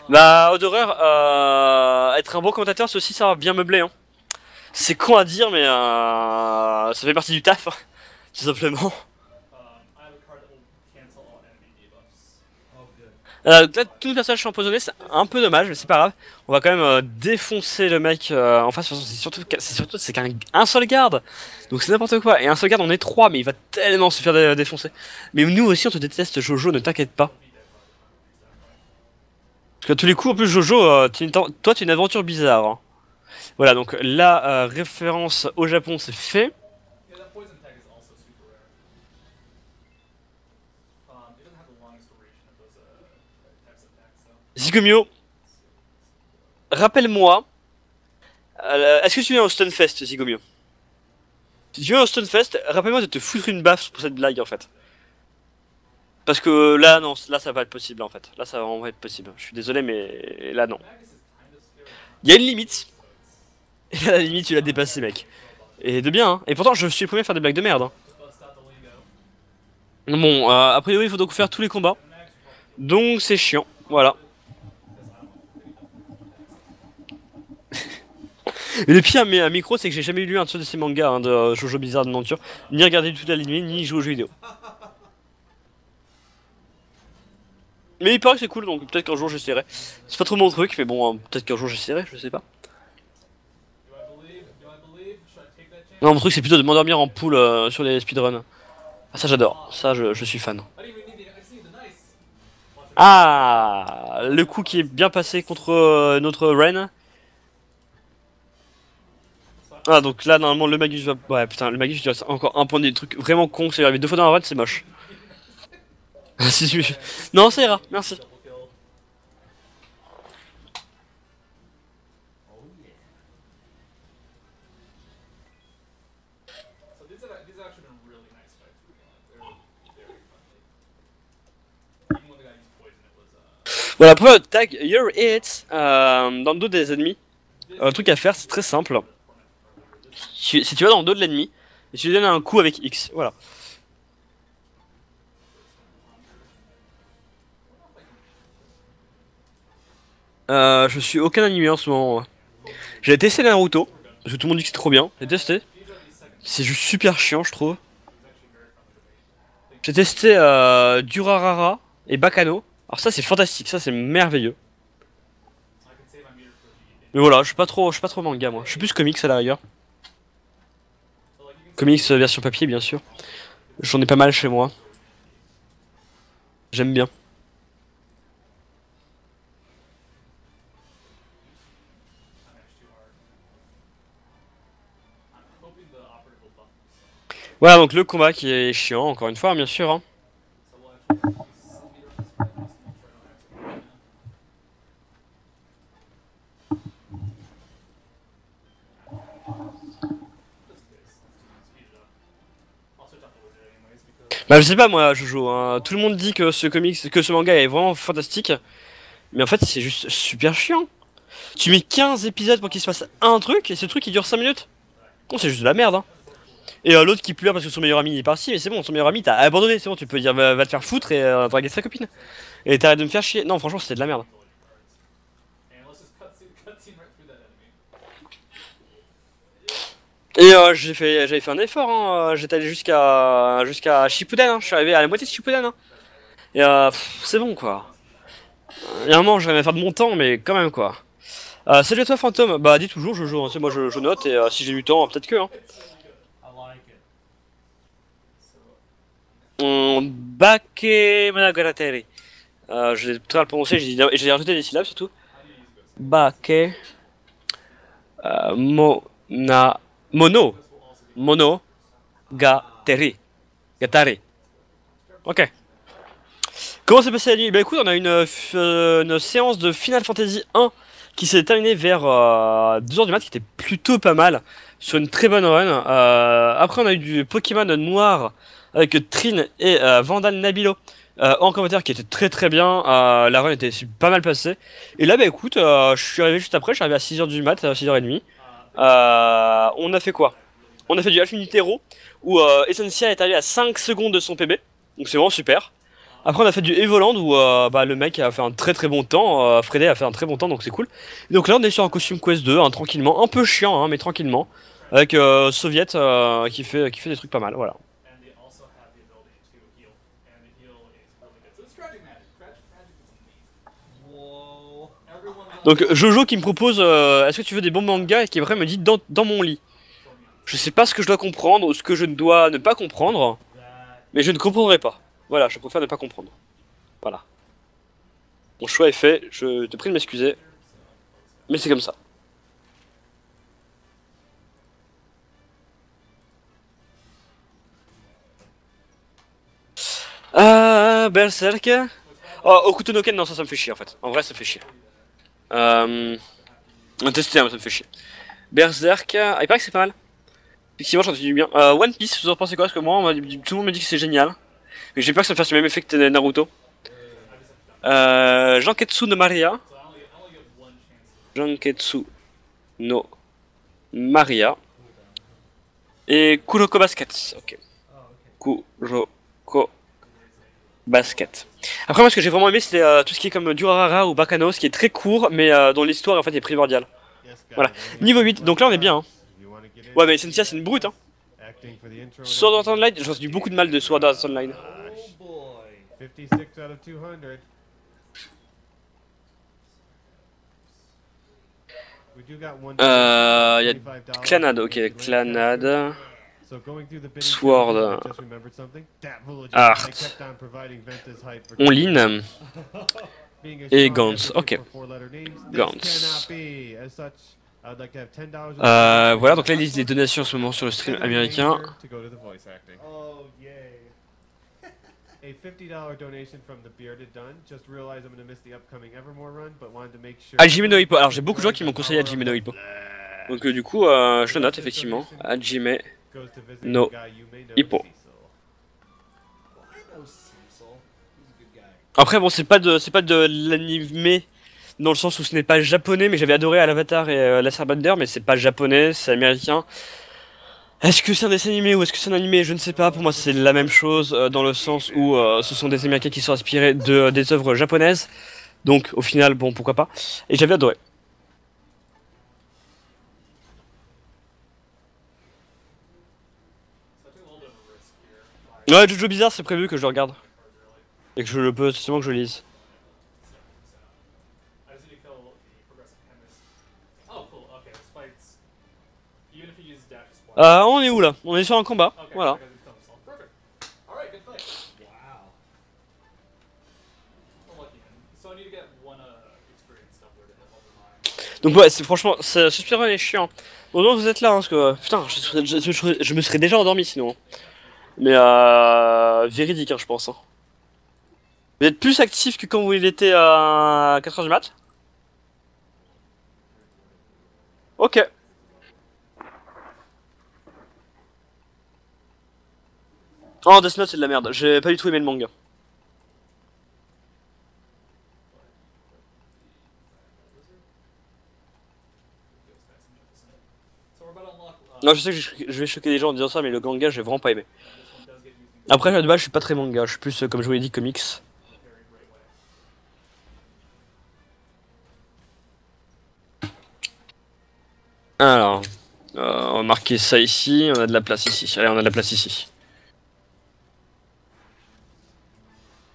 Bah, Odoreur, être un bon commentateur, c'est aussi savoir bien meubler. Hein. C'est con à dire, mais ça fait partie du taf, hein, tout simplement. Là, tous les personnages sont empoisonnés, c'est un peu dommage, mais c'est pas grave. On va quand même défoncer le mec en face. C'est surtout c'est qu'un seul garde, donc c'est n'importe quoi. Et un seul garde, on est trois, mais il va tellement se faire défoncer. Mais nous aussi, on te déteste, Jojo, ne t'inquiète pas. Parce qu'à tous les coups, en plus, Jojo, toi, tu es une aventure bizarre. Hein. Voilà, donc la référence au Japon, c'est fait. Zigomio, rappelle-moi, est-ce que tu viens au Stunfest, Zigomio? Si tu viens au Stunfest, rappelle-moi de te foutre une baffe pour cette blague, en fait. Parce que là, non, là ça va être possible en fait. Là ça va vraiment être possible. Je suis désolé, mais là non. Il y a une limite. Et là, la limite, tu l'as dépassée, mec. Et de bien, hein. Et pourtant, je suis le premier à faire des blagues de merde. Hein. Bon, a priori, il faut donc faire tous les combats. Donc c'est chiant, voilà. Et le pire à micro, c'est que j'ai jamais lu un de ces mangas hein, de Jojo Bizarre d'Aventure, ni regardé du tout l'anime, ni joué aux jeux vidéo. Mais il paraît que c'est cool, donc peut-être qu'un jour j'essaierai. C'est pas trop mon truc, mais bon, peut-être qu'un jour j'essaierai, je sais pas. Non, mon truc c'est plutôt de m'endormir en pool sur les speedruns. Ah, ça j'adore, ça je suis fan. I didn't even need the. I just need the nice. Watch it. Ah, le coup qui est bien passé contre notre Ren. Ah, donc là normalement le Magus va... Ouais putain, le Magus il reste encore un point des trucs vraiment con, c'est arrivé 2 fois dans la run, c'est moche. Si, si. Non, ça ira, merci. Double kill. Oh yeah. So these have actually been really nice fights. They're very friendly. Even when the guy used poison, it was Voilà, pour le tag Your Hits dans le dos des ennemis, un truc à faire, c'est très simple. Si tu vas dans le dos de l'ennemi, et tu lui donnes un coup avec X, voilà. Je suis aucun animé en ce moment. J'ai testé Naruto, parce que tout le monde dit que c'est trop bien. J'ai testé. C'est juste super chiant, je trouve. J'ai testé Durarara et Bakano. Alors ça c'est fantastique, ça c'est merveilleux. I can save my meter for the. Mais voilà, je suis pas trop manga moi. Je suis plus comics à la rigueur. So like you can Comics version papier bien sûr. J'en ai pas mal chez moi. J'aime bien. manage too hard. I'm hoping the operative will buff this. Voilà donc le combat qui est chiant encore une fois bien sûr. Hein. So we'll actually use meter on this fight. We'll try to activate it. Just this. Speed it up. I'll switch off the wizard anyways because. Bah je sais pas moi Jojo, hein. Tout le monde dit que ce comics, que ce manga est vraiment fantastique. Mais en fait c'est juste super chiant. Tu mets 15 épisodes pour qu'il se passe un truc et ce truc il dure 5 minutes. Non c'est juste de la merde hein. Et l'autre qui pleure parce que son meilleur ami il est parti, mais c'est bon, son meilleur ami t'a abandonné, c'est bon, tu peux dire va te faire foutre et draguer sa copine. Et t'arrêtes de me faire chier. Non franchement c'était de la merde. And let's just cutscene right through that enemy. Et j'avais fait un effort, hein. J'étais allé jusqu'à Shippuden, hein. Je suis arrivé à la moitié de Shippuden. Hein. Et c'est bon quoi. Il y a un moment j'arrive à faire de mon temps, mais quand même quoi. Salut à toi Fantôme, bah dis toujours Jojo, hein. Tu sais, moi je note et si j'ai du temps, peut-être que. Hein. I like it. Bake Monogatari. Je l'ai très mal prononcé, j'ai rajouté des syllabes surtout. Bake Mono Mono Gatari. Gatari. Ok. Comment s'est passé la nuit? Bah écoute, on a une séance de Final Fantasy 1 qui s'est terminée vers 2h du mat, qui était plutôt pas mal, sur une très bonne run. Après, on a eu du Pokémon noir avec Trin et Vandal Nabilo en commentaire qui était très très bien. La run était pas mal passée. Et là, bah écoute, je suis arrivé juste après, je suis arrivé à 6h du mat, 6h30. On a fait quoi? On a fait du Infinite Hero où Essentia est arrivé à 5 secondes de son PB, donc c'est vraiment super. Après on a fait du Evoland où le mec a fait un très très bon temps, Freddy a fait un très bon temps donc c'est cool. Et donc là on est sur un costume Quest 2, hein, tranquillement, un peu chiant hein, mais tranquillement, avec Soviet qui fait des trucs pas mal, voilà. And they also have the ability to heal. And the heal is really good. So it's tragic magic. Tragic magic is amazing. Whoa. Everyone Donc Jojo qui me propose est-ce que tu veux des bons mangas et qui après me dit dans mon lit. Je sais pas ce que je dois comprendre ou ce que je ne dois ne pas comprendre, That. mais je ne comprendrai pas. Voilà, je préfère ne pas comprendre. Voilà. Mon choix est fait, je te prie de m'excuser. Mais c'est comme ça. Berserk. Oh, Okuto no Ken, non, ça me fait chier en fait. En vrai, ça me fait chier. Tester, mais ça me fait chier. Berserk, il paraît que c'est pas mal. Effectivement, j'en ai du bien. One Piece, vous en pensez quoi? Parce que moi, tout le monde me dit que c'est génial. Mais j'ai peur que ça me fasse le même effet que Naruto. Janketsu no Maria. Janketsu no Maria. Et Kuroko Basket. Ok. Kuroko Basket. Après, moi, ce que j'ai vraiment aimé, c'était tout ce qui est comme Durarara ou Bakano, ce qui est très court, mais dont l'histoire en fait est primordiale. Yes, guys, Voilà. let me Niveau ask 8, you donc là on est bien. Hein. you wanna get in? Ouais, mais Sensia, c'est une brute. Hein. Acting for the intro and Sword Art everything? Online, j'en ai eu beaucoup de mal de Sword Art Online. Oh boy. 56 out of 200. We do got one. Il y a $25 Clanade, ok, Link Clanade. So going through the bidding Sword. table, I just remembered something. That villager, Art. they kept on providing Ventus height for Onlin being a et strong Gantz. advocate Ok. for four-letter names. This Gantz. cannot be. As such, I would like to have $10 Voilà, donc là ils lisent les donations en ce moment sur le stream américain. to go to the voice acting. Oh, yay. A $50 donation from the Bearded Dun. Just realized I'm going to miss the upcoming Evermore run, but wanted to make sure. Hajime no Hippo. Alors j'ai beaucoup de gens qui m'ont conseillé Hajime no Hippo. Donc du coup, je le note effectivement. Hajime Goes to visit no the guy you may know, Hippo. Cecil. Well, I know Cecil. He's a good guy. Après bon, c'est pas de l'animé dans le sens où ce n'est pas japonais, mais j'avais adoré Avatar et la Bender, mais c'est pas japonais, c'est américain. Est-ce que c'est un dessin animé ou est-ce que c'est un animé? Je ne sais pas. Pour moi, c'est la même chose dans le sens où ce sont des Américains qui sont inspirés de des œuvres japonaises. Donc au final, bon, pourquoi pas. Et j'avais adoré. So I took a little bit of a risk here. Ouais, Jojo Bizarre, c'est prévu que je le regarde et que je le peux, c'est seulement que je le lise. I just need to kill the progressive chemist. Oh, cool. Okay, this fight's even if he uses dash splash. On est où là? On est sur un combat. Okay, Voilà. that guy's gonna kill himself. Perfect. All right, good fight. Wow. Unlucky him. So I need to get one experience doubler to help him mine. Donc ouais, c'est franchement, ce speedrun est chiant. Heureusement que vous êtes là, hein, parce que putain, je me serais déjà endormi sinon. Mais véridique, hein, je pense. Hein. Vous êtes plus actif que quand vous l'étiez à 4h du mat? Ok. Oh, Death Note c'est de la merde, j'ai pas du tout aimé le manga. So we're about to unlock. Non, je sais que je vais choquer les gens en disant ça, mais le manga j'ai vraiment pas aimé. This one does get used in Après, de base, je suis pas très manga, je suis plus, comme je vous l'ai dit, comics. a very great way. Alors, on va marquer ça ici, on a de la place ici. Allez, on a de la place ici.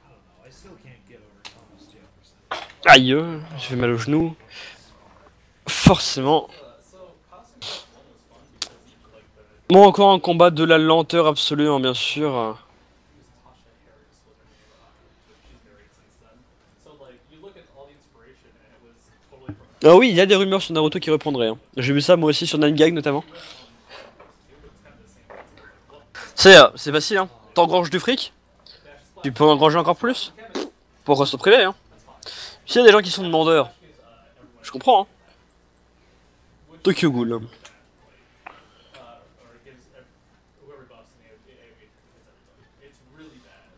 I don't know. I still can't get over Thomas Jefferson. Aïe, j'ai fait mal au genou. Forcément. So costume plus one was fun because like the Bon, encore un combat de la lenteur absolue, hein, bien sûr. Tasha Harris was her name, but she's married since then. So like you look at all the inspiration and it was totally from Ah oui, il y a des rumeurs sur Naruto qui reprendraient. Hein. J'ai vu ça moi aussi sur 9gag notamment. C'est facile, hein. T'engranges du fric, tu peux engranger encore plus. Pour se priver, hein. S'il y a des gens qui sont demandeurs, je comprends, hein. Tokyo Ghoul. or it gives whoever buffs an AoE hits everybody. It's really bad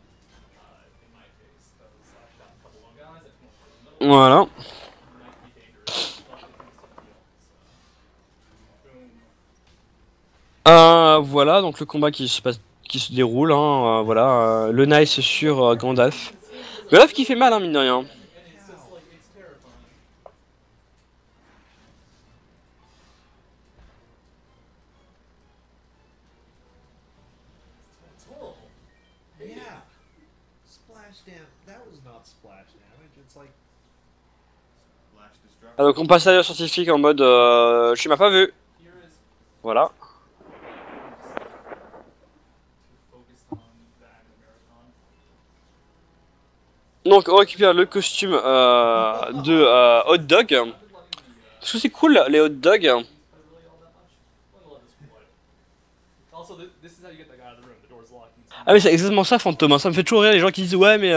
in my case because I've got a couple of guys that come over the middle. Voilà. Might be dangerous. Luckily things don't heal. So boom. Voilà, donc le combat qui se déroule, hein, voilà, le nice sur Gandalf. Gandalf qui fait mal, hein, mine de rien. And it's just like it's terrifying. It's horrible. Yeah. Splash damage. That was not splash damage. It's like. Flash destruction. Ah, donc on passe à la scientifique en mode je m'as pas vu. Here is Voilà. too focused on that marathon. Donc on récupère le costume de hot dog. Parce que c'est cool les hot dogs. Really all that much? I love this fight. Also, this is how you get that guy out of the room. The door's locked. Ah oui, c'est exactement ça, Fantôme. Hein. Ça me fait toujours rire les gens qui disent ouais, mais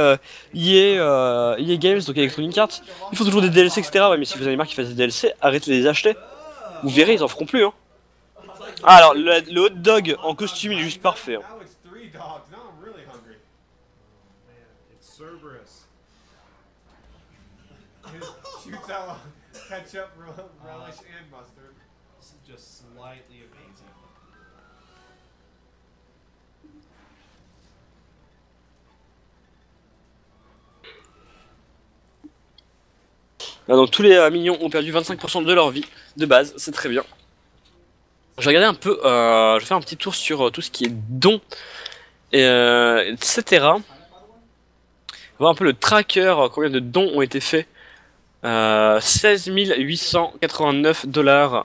EA Games, donc Electronic Arts, ils font toujours des DLC, etc. Ouais, mais si vous avez marre qu'ils fassent des DLC, arrêtez de les acheter. Vous verrez, ils en feront plus. Hein. Ah, alors, le hot dog en costume, il est juste parfait. Hein. Now it's 3 dogs. Now I'm really hungry. Man, it's Cerberus. Shoots out ketchup, relish, and mustard. This is just slightly amazing. Ah, donc tous les mignons ont perdu 25% de leur vie de base, c'est très bien. Je vais regarder un peu, je vais faire un petit tour sur tout ce qui est dons, etc. Voir un peu le tracker, combien de dons ont été faits. 16 889 $.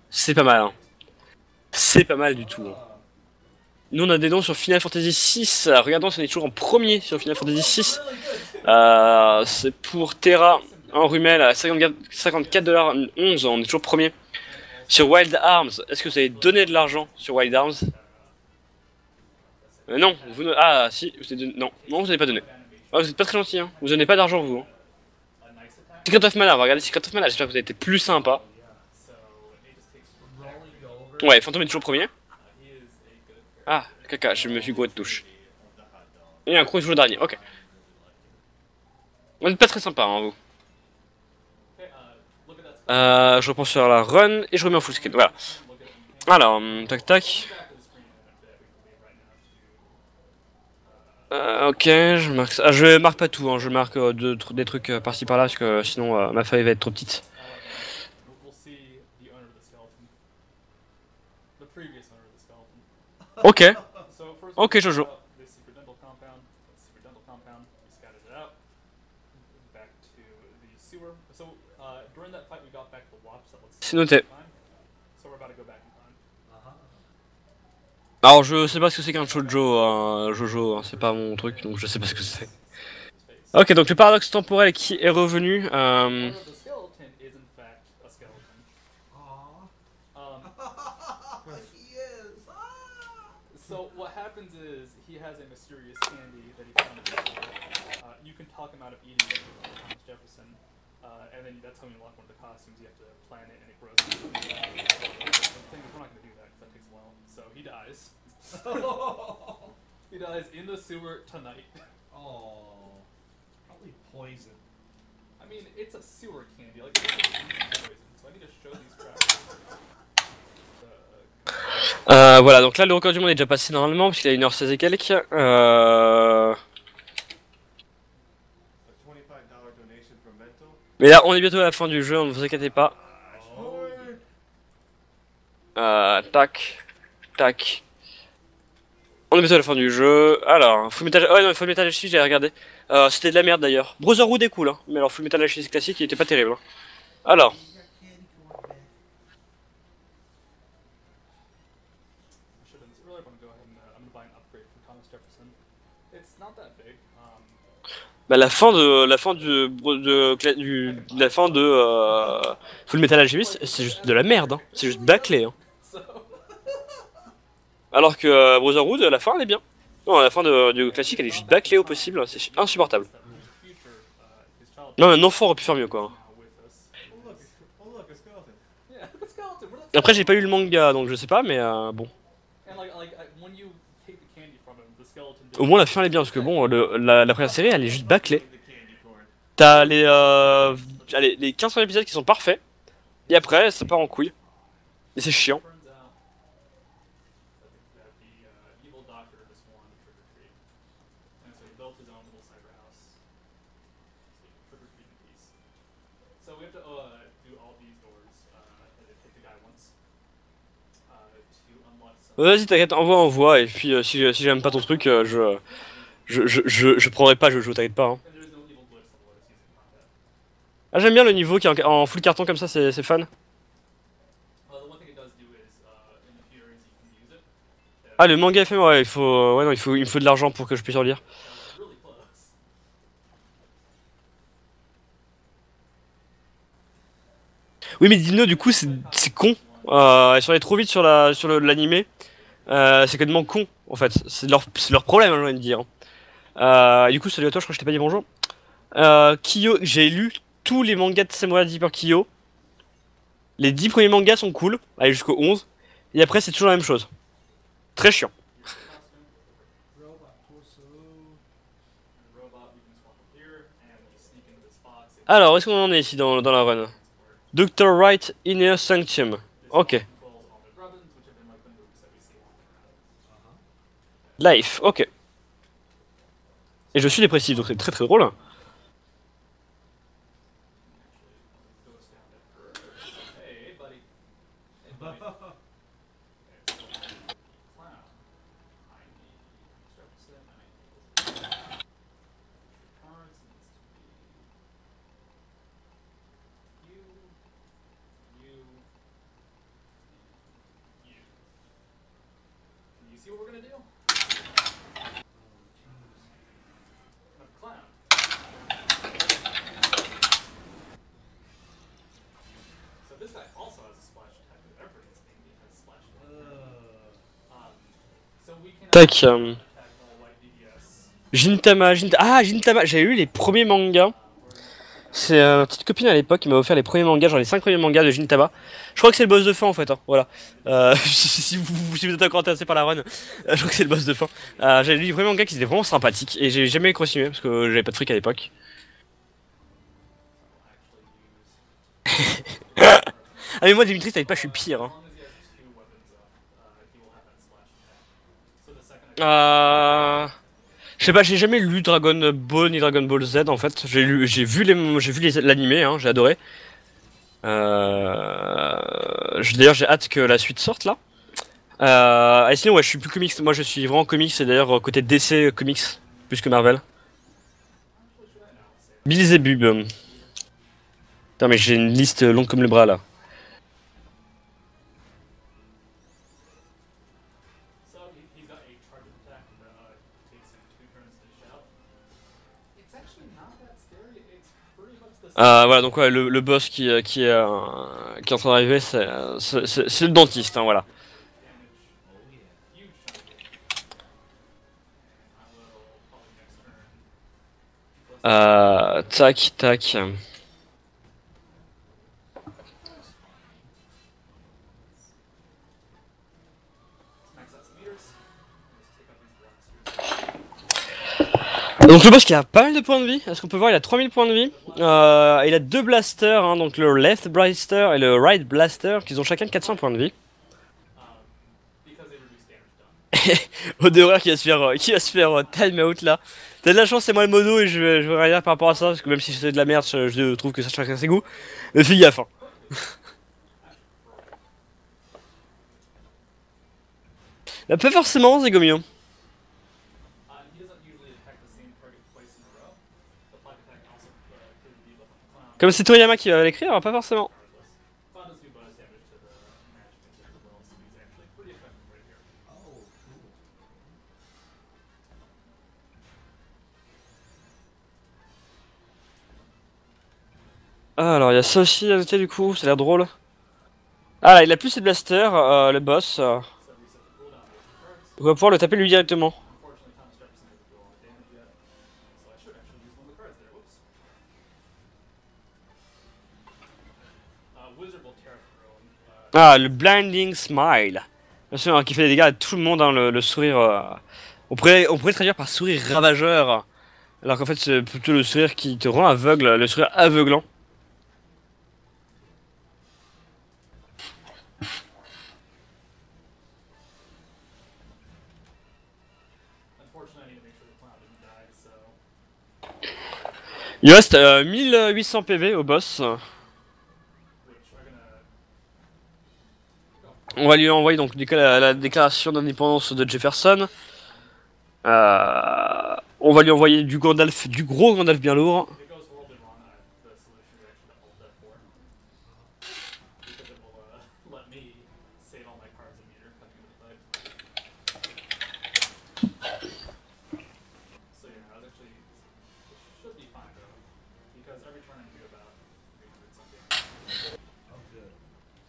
C'est pas mal, hein. C'est pas mal du tout. Hein. Nous on a des dons sur Final Fantasy VI. Regardons si on est toujours en premier sur Final Fantasy VI. C'est pour Terra en rumel à 54,11$. On est toujours premier. Sur Wild Arms, est-ce que vous avez donné de l'argent sur Wild Arms? Non, vous ne... Ah si, vous avez donné... Non, non, vous n'avez pas donné. Ah, vous êtes pas très gentil, hein. Vous donnez pas d'argent, vous. Hein. Secret of Mana, on va regarder Secret of Mana, j'espère que vous avez été plus sympa. Ouais, Fantôme est toujours premier. Ah, caca, je me suis gouré de touche. Et un coup est toujours dernier, ok. Vous n'êtes pas très sympa, hein, vous. Je reprends sur la run et je remets en full screen, voilà. Alors, tac tac. Ok, je marque ça. Ah, je marque pas tout, hein. Je marque des trucs par-ci par-là parce que sinon ma feuille va être trop petite. Ok, ok Jojo. C'est noté. Alors je sais pas ce que c'est qu'un shoujo, Jojo, hein, c'est pas mon truc donc je sais pas ce que c'est. Ok, donc le paradoxe temporel qui est revenu. So what happens is he has a mysterious candy that he found in the store. You can talk him out of eating it, Thomas Jefferson, and then that's how you unlock one of the costumes. You have to plant it and it grows. The thing is, we're not going to do that because that takes a while. So he dies. He dies in the sewer tonight. Oh, probably poison. I mean, it's a sewer candy. Like, it's poison. So I need to show these crackers. Voilà, donc là le record du monde est déjà passé normalement, puisqu'il a 1h16 et quelques. Mais là on est bientôt à la fin du jeu, ne vous inquiétez pas. Tac, tac. On est bientôt à la fin du jeu. Alors, Full Metal... Ouais non, Full Metal Alchemist j'ai regardé. C'était de la merde d'ailleurs. Brotherhood est cool, hein. Mais alors Full Metal Alchemist classique il était pas terrible. Hein. Alors... Bah la fin de Full Metal Alchemist, c'est juste de la merde, hein. C'est juste bâclé. Hein. Alors que Brotherhood, la fin elle est bien. Non, la fin du classique elle est juste bâclée au possible, c'est insupportable. Non, un enfant aurait pu faire mieux quoi. Après j'ai pas lu le manga donc je sais pas mais bon. Au moins la fin elle est bien parce que bon la première série elle est juste bâclée. T'as les 15 premiers épisodes qui sont parfaits et après ça part en couille. Et c'est chiant. Vas-y t'inquiète, envoie et puis si j'aime pas ton truc je prendrai pas je t'inquiète pas hein. Ah j'aime bien le niveau qui est en full carton comme ça c'est fun. Ah le manga FM ouais il faut ouais non il me faut de l'argent pour que je puisse en lire. Oui mais Dino du coup c'est con. Ils sont allés trop vite sur l'animé. C'est complètement con en fait, c'est leur problème, hein, j'ai envie de dire. Du coup, salut à toi, je crois que je t'ai pas dit bonjour. Kyo, j'ai lu tous les mangas de Samurai Deeper Kyo. Les 10 premiers mangas sont cool, allez jusqu'au 11. Et après, c'est toujours la même chose. Très chiant. Alors, où est-ce qu'on en est ici dans la run? Dr. Wright Inner Sanctum. Ok. Life, ok. Et je suis dépressif, donc c'est très très drôle. See what we're gonna do? Tac. Gintama, Ah, Gintama, j'avais lu les premiers mangas. C'est ma petite copine à l'époque qui m'a offert les premiers mangas, genre les 5 premiers mangas de Gintama. Je crois que c'est le boss de fin en fait, hein. Voilà. Si vous êtes encore intéressé par la run, je crois que c'est le boss de fin. J'avais lu les premiers mangas qui étaient vraiment sympathiques et j'ai jamais continué parce que j'avais pas de fric à l'époque. Ah mais moi Dimitri t'avais pas, je suis pire hein. Je sais pas, j'ai jamais lu Dragon Ball ni Dragon Ball Z en fait. J'ai vu l'animé, hein, j'ai adoré. D'ailleurs j'ai hâte que la suite sorte là. Et sinon ouais, je suis plus comics. Moi je suis vraiment comics et d'ailleurs côté DC comics plus que Marvel. Beelzebub. Putain mais j'ai une liste longue comme le bras là. Voilà donc ouais, le boss qui est en train d'arriver c'est le dentiste hein, voilà. Tac tac. Donc le boss qui a pas mal de points de vie, est-ce qu'on peut voir il a 3000 points de vie, il a deux blasters, hein, donc le left blaster et le right blaster, qui ont chacun 400 points de vie. Oderer qui va se faire time out là. T'as de la chance c'est moi le mono et je vais rien dire par rapport à ça, parce que même si c'est de la merde, je trouve que ça chacun ses goûts. Mais fais gaffe hein. Bah pas forcément Zegomio. Comme c'est Toriyama qui va l'écrire, pas forcément. Alors il y a ça aussi à noter du coup, ça a l'air drôle. Ah là, il a plus ses blasters, le boss. On va pouvoir le taper lui directement. Ah, le Blinding Smile. Bien sûr, hein, qui fait des dégâts à tout le monde, hein, le sourire. On pourrait le traduire par sourire ravageur. Alors qu'en fait, c'est plutôt le sourire qui te rend aveugle, le sourire aveuglant. Il reste 1800 PV au boss. On va lui envoyer donc la déclaration d'indépendance de Jefferson. On va lui envoyer du Gandalf, du gros Gandalf bien lourd.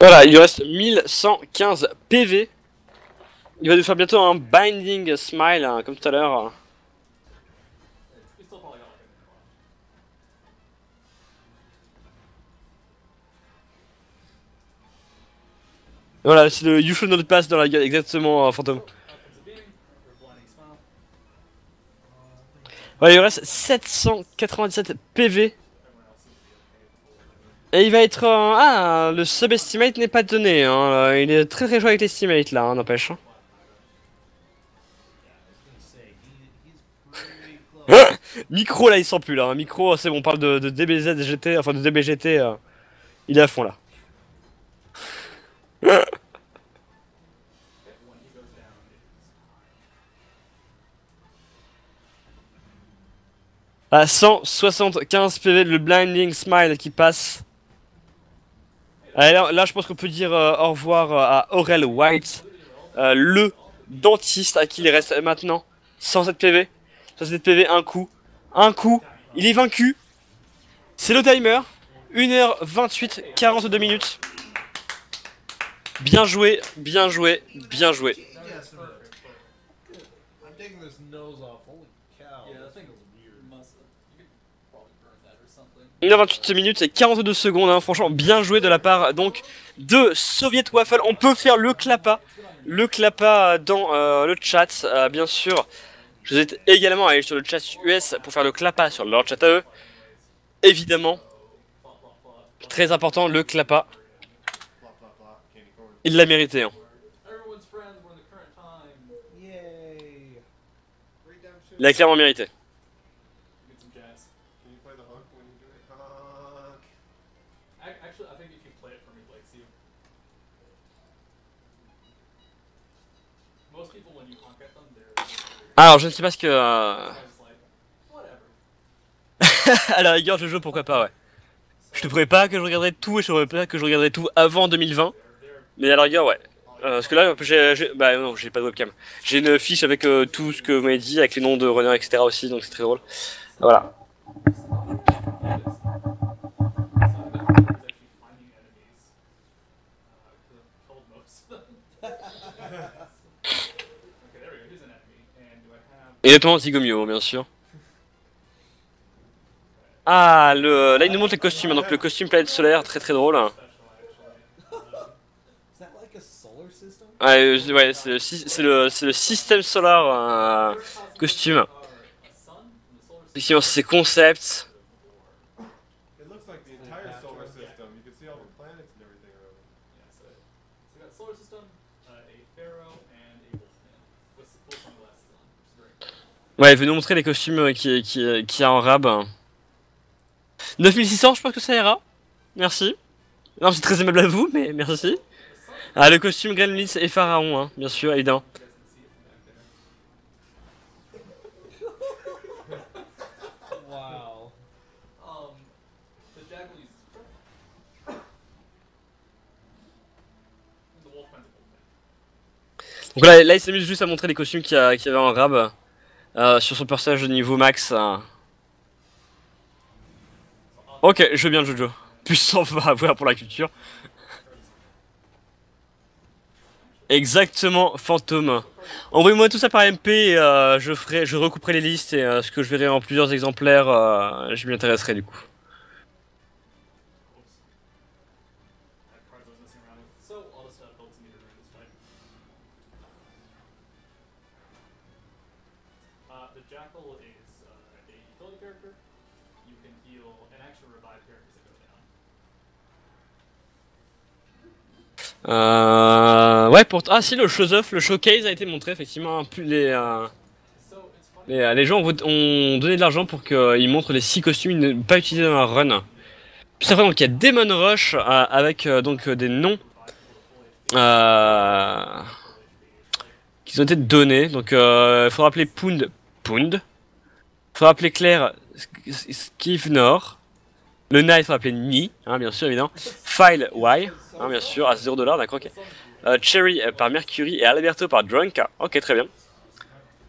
Voilà, il lui reste 1115 PV. Il va nous faire bientôt un Binding Smile, hein, comme tout à l'heure. Voilà, c'est le You Should Not Pass dans la gueule, exactement, Fantôme. Voilà, il lui reste 797 PV. Et il va être... ah, le sub-estimate n'est pas donné, hein. Il est très très joué avec l'estimate là, hein, n'empêche. Micro là il sent plus là, hein. Micro c'est bon, on parle de DBZ GT, enfin de DBGT, il est à fond là. À 175 PV, le Blinding Smile qui passe. Allez, là je pense qu'on peut dire au revoir à Aurel White, le dentiste à qui il reste maintenant 107 PV. 107 PV, un coup, il est vaincu. C'est le timer, 1h28, 42 minutes. Bien joué, bien joué, bien joué. digging this nose off. Holy cow. Yeah, that This thing feels weird. must. You could probably burn that or something. 1h28 minutes et 42 secondes, hein. Franchement bien joué de la part donc de Soviet Waffle. On peut faire le clapa dans le chat, bien sûr. Je vous invite également à aller sur le chat US pour faire le clapa sur leur chat à eux. Évidemment, très important le clapa. Blah, blah, blah. Candy corn. Il l'a mérité. Hein. Everyone's friends were in the current time. Yay. Redemption. Il l'a clairement mérité. Get some jazz. Can you play the hook when you do it? Honk. Actually, I think if you play it for me, Blake, see. Most people, when you honk at them, they're Alors je ne sais pas ce que... just like, whatever. à la rigueur je joue pourquoi pas, ouais. Je te promets pas que je regarderai tout et je te promets pas que je regarderai tout avant 2020. Mais à la rigueur ouais. Parce que là bah non, j'ai pas de webcam. J'ai une fiche avec tout ce que vous m'avez dit, avec les noms de runners etc aussi, donc c'est très drôle. Voilà. Et notamment Zigomio, bien sûr. Ah, là il nous montre les costumes, donc le costume planète solaire, très très drôle. Is that like a solar system? Ouais, c'est le système solaire costume. Effectivement, c'est concept. It looks like the entire solar system. You can see all the planets and everything around it. Yeah, so we got solar system, a pharaoh, and a wolfman with full sunglasses on, which is very cool. Ouais, il veut nous montrer les costumes qui a en rab. 9600, je pense que ça ira. Merci. Non, c'est très aimable à vous, mais merci. Ah, le costume Gremlins et Pharaon, hein, bien sûr, évidemment. Wow. The jackal uses the wolfman's a wolfman. Donc là il s'amuse juste à montrer les costumes qu'il y avait en rab sur son personnage de niveau max. Ok, je veux bien Jojo. Puissant va avoir pour la culture. Exactement, fantôme. Envoyez-moi tout ça par MP et je recouperai les listes et ce que je verrai en plusieurs exemplaires, je m'y intéresserai du coup. That card I was messing around with. So all the stuff built to me to ruin this fight. The jackal is a utility character. You can heal and actually revive characters that go down. Ouais, ah si, le showcase a été montré, effectivement. Plus So it's funny. les gens ont donné de l'argent pour qu'ils montrent les 6 costumes ne pas utilisés dans leur run. Puis après, donc il y a Demon Rush avec donc des noms qui ont été donnés. Donc il faut rappeler Pound. Il faut rappeler Claire Skivnor. Le Knight, il faut rappeler Ni, hein, bien sûr, évidemment. File Y, hein, bien sûr, à 0$, d'accord, ok. Cherry par Mercury et Alberto par Drunk, ok, très bien.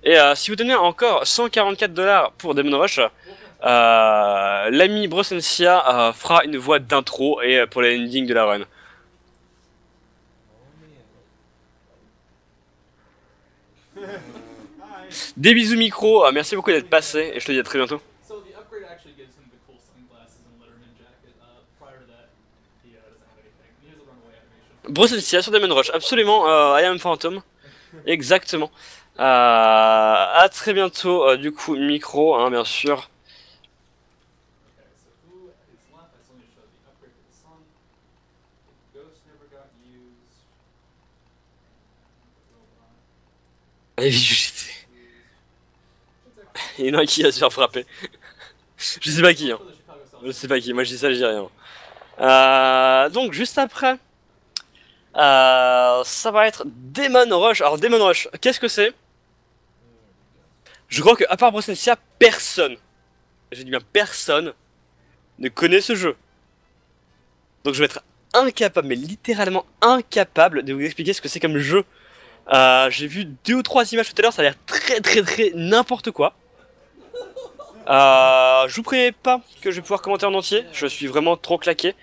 Et si vous donnez encore 144$ pour Demon Rush, l'ami Brosensia fera une voix d'intro et pour l'ending de la run. Des bisous micro, merci beaucoup d'être passé et je te dis à très bientôt. So the upgrade actually gives him the cool sunglasses and letterman jacket. Prior to that, he doesn't have anything. He has a runaway animation. Brosensia sur Demon Rush, absolument, I am Phantom, exactement. À très bientôt, du coup, micro, hein, bien sûr. Okay, so who is left? I still need to show the upgrade to the sun. Ghost never got used. Allez, vite, j'étais. Il y en a un qui va se faire frapper. Je sais pas qui, hein. For the Chicago South. Je sais pas qui, moi je dis ça, je dis rien. Donc, juste après, ça va être Demon Rush. Alors, Demon Rush, qu'est-ce que c'est? Je crois que, à part Brosensia, personne, j'ai dit bien personne, ne connaît ce jeu. Donc, je vais être incapable, mais littéralement incapable de vous expliquer ce que c'est comme jeu. J'ai vu 2 ou 3 images tout à l'heure, ça a l'air très n'importe quoi. Je vous préviens pas que je vais pouvoir commenter en entier, je suis vraiment trop claqué.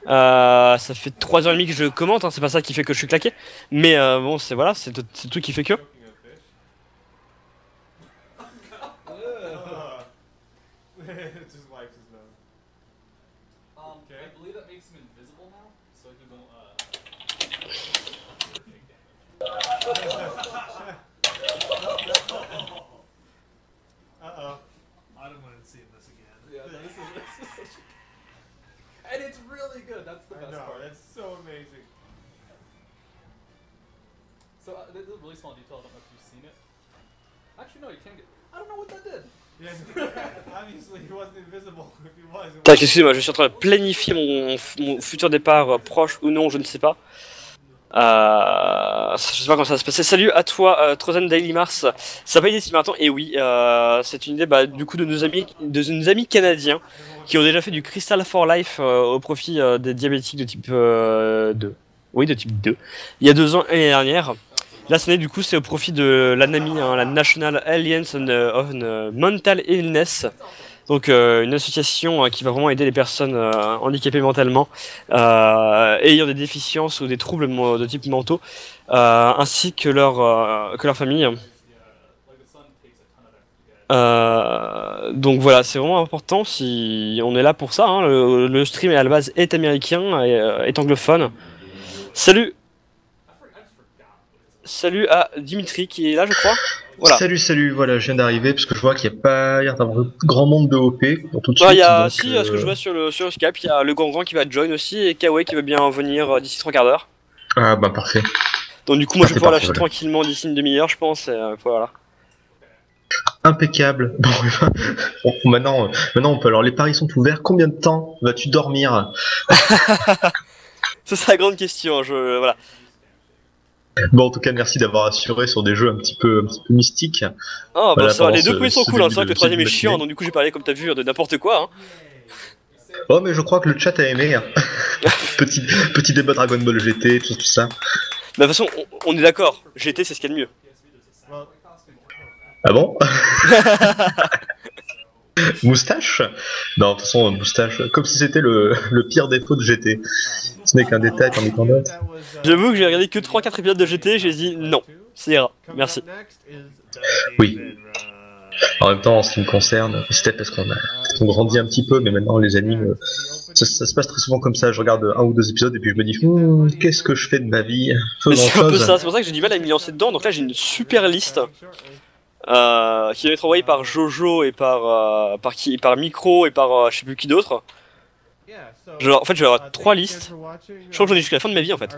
Ça fait 3h30 que je commente, hein, c'est pas ça qui fait que je suis claqué. Mais bon, c'est voilà, c'est tout qui fait que. Choking a fish. wife is known. I believe that makes him invisible now, so he won't take damage. Uh-oh. I don't want to see this again. Yeah, this is such and it's really good, that's the I best know, part. that's so amazing. So, there's a really small detail, I don't know if you've seen it. Actually, no, you can't get. I don't know what that did. Yes, obviously he wasn't invisible. If he was, it Tac, excusez-moi, je suis en train de planifier mon futur départ, proche ou non, je ne sais pas. Je sais pas comment ça va se passer. Salut à toi, Trozen Daily Mars. Ça va pas idée si maintenant, et oui, c'est une idée du coup de nos amis canadiens qui ont déjà fait du Crystal for Life au profit des diabétiques de type 2. Oui, de type 2. Il y a 2 ans et l'année dernière. Là, cette année, du coup, c'est au profit de l'ANAMI, hein, la National Alliance on Mental Illness. Donc, une association qui va vraiment aider les personnes handicapées mentalement, ayant des déficiences ou des troubles de type mentaux, ainsi que leur famille. Donc voilà, c'est vraiment important si on est là pour ça. Hein. Le stream à la base est américain et est anglophone. Salut à Dimitri qui est là, je crois. Voilà. Salut, voilà, je viens d'arriver parce que je vois qu'il n'y a pas l'air d'avoir grand monde de OP tout de Ouais, suite. y a, donc, si, ce que je vois sur le Skype, il y a le Grand qui va join aussi et Kawaii qui va bien venir d'ici 3 quarts d'heure. Ah bah parfait. Donc du coup, moi je vais pouvoir parfait, lâcher tranquillement d'ici une demi-heure, je pense. Et, voilà. Impeccable. Bon, maintenant on peut. Alors les paris sont ouverts. Combien de temps vas-tu dormir? C'est ça la grande question. Voilà. Bon, en tout cas, merci d'avoir assuré sur des jeux un petit peu mystiques. Oh, bah Voilà, ça va, les pendant deux premiers sont ce cool, hein. début C'est vrai que de- le troisième est de chiant, matinée. donc du coup j'ai parlé, comme t'as vu, de n'importe quoi. Hein. Oh, mais je crois que le chat a aimé. Hein. petit débat Dragon Ball GT, tout ça. Mais de toute façon, on est d'accord, GT c'est ce qu'il y a de mieux. well, Ah bon? Moustache? Non, de toute façon, moustache, comme si c'était le pire défaut de GT. Ce n'est qu'un détail parmi tant d'autres. J'avoue que j'ai regardé que 3-4 épisodes de GT, j'ai dit non, ça ira, merci. Oui. En même temps, en ce qui me concerne, c'est peut-être parce qu'on grandit un petit peu, mais maintenant les animes, ça se passe très souvent comme ça. Je regarde 1 ou 2 épisodes et puis je me dis, qu'est-ce que je fais de ma vie? Mais Faisant c'est un peu chose. ça, c'est pour ça que j'ai du mal à m'y lancer dedans, donc là j'ai une super liste qui va être envoyée par Jojo et par Micro et par je sais plus qui d'autre. En fait je vais avoir 3 listes, je crois que j'en ai jusqu'à la fin de ma vie en fait.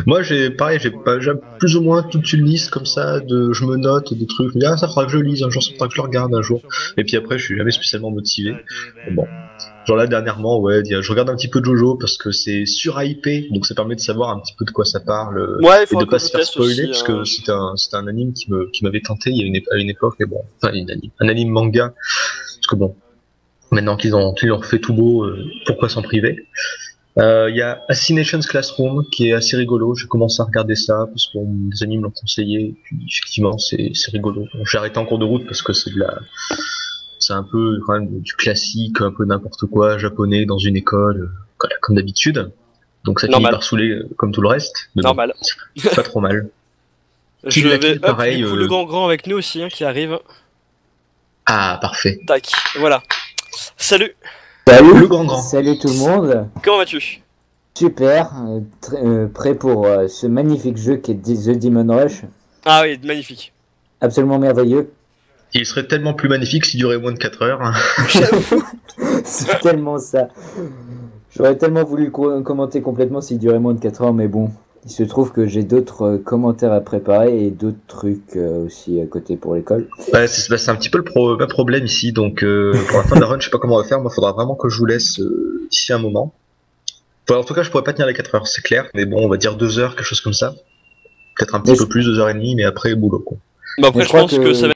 Moi, j'ai plus ou moins toute une liste comme ça, je me note des trucs, je me dis, ça faudra que je lise un jour, ça faudra que je le regarde un jour. Et puis après, je suis jamais spécialement motivé. Mais bon. Genre là, dernièrement, ouais, je regarde un petit peu Jojo parce que c'est surhypé, donc ça permet de savoir un petit peu de quoi ça parle. Ouais, il Et faut de que pas je se faire teste spoiler, aussi, parce que c'était un anime qui m'avait tenté à une époque, mais bon, enfin, un anime manga, parce que bon, maintenant qu'ils l'ont refait tout beau, pourquoi s'en priver? Il y a Assassinations Classroom qui est assez rigolo. J'ai commencé à regarder ça parce que des amis me l'ont conseillé. Et puis effectivement, c'est rigolo. Bon, j'ai arrêté en cours de route parce que c'est un peu quand même du classique, un peu n'importe quoi japonais dans une école, comme d'habitude. Donc ça finit Normal. par saouler comme tout le reste. Mais bon, Normal. pas trop mal. Je Kill la vais Kill, pareil, du coup le grand avec nous aussi hein, qui arrive. Ah, parfait. Tac, voilà. Salut, Salut, Le grand. salut tout le monde. comment vas-tu? Super, prêt pour ce magnifique jeu qui est The Demon Rush. Ah oui, magnifique. Absolument merveilleux. Il serait tellement plus magnifique s'il durait moins de 4 heures. C'est tellement ça. J'aurais tellement voulu le commenter complètement s'il durait moins de 4 heures, mais bon. Il se trouve que j'ai d'autres commentaires à préparer et d'autres trucs aussi à côté pour l'école. Ouais, c'est un petit peu le problème ici, donc pour la fin de la run, je sais pas comment on va faire, moi faudra vraiment que je vous laisse d'ici un moment. Enfin, en tout cas, je pourrais pas tenir les 4 heures, c'est clair, mais bon, on va dire 2 heures, quelque chose comme ça. Peut-être un petit peu plus, 2 heures et demie, mais après, boulot, quoi. Bah après Mais je pense que ça va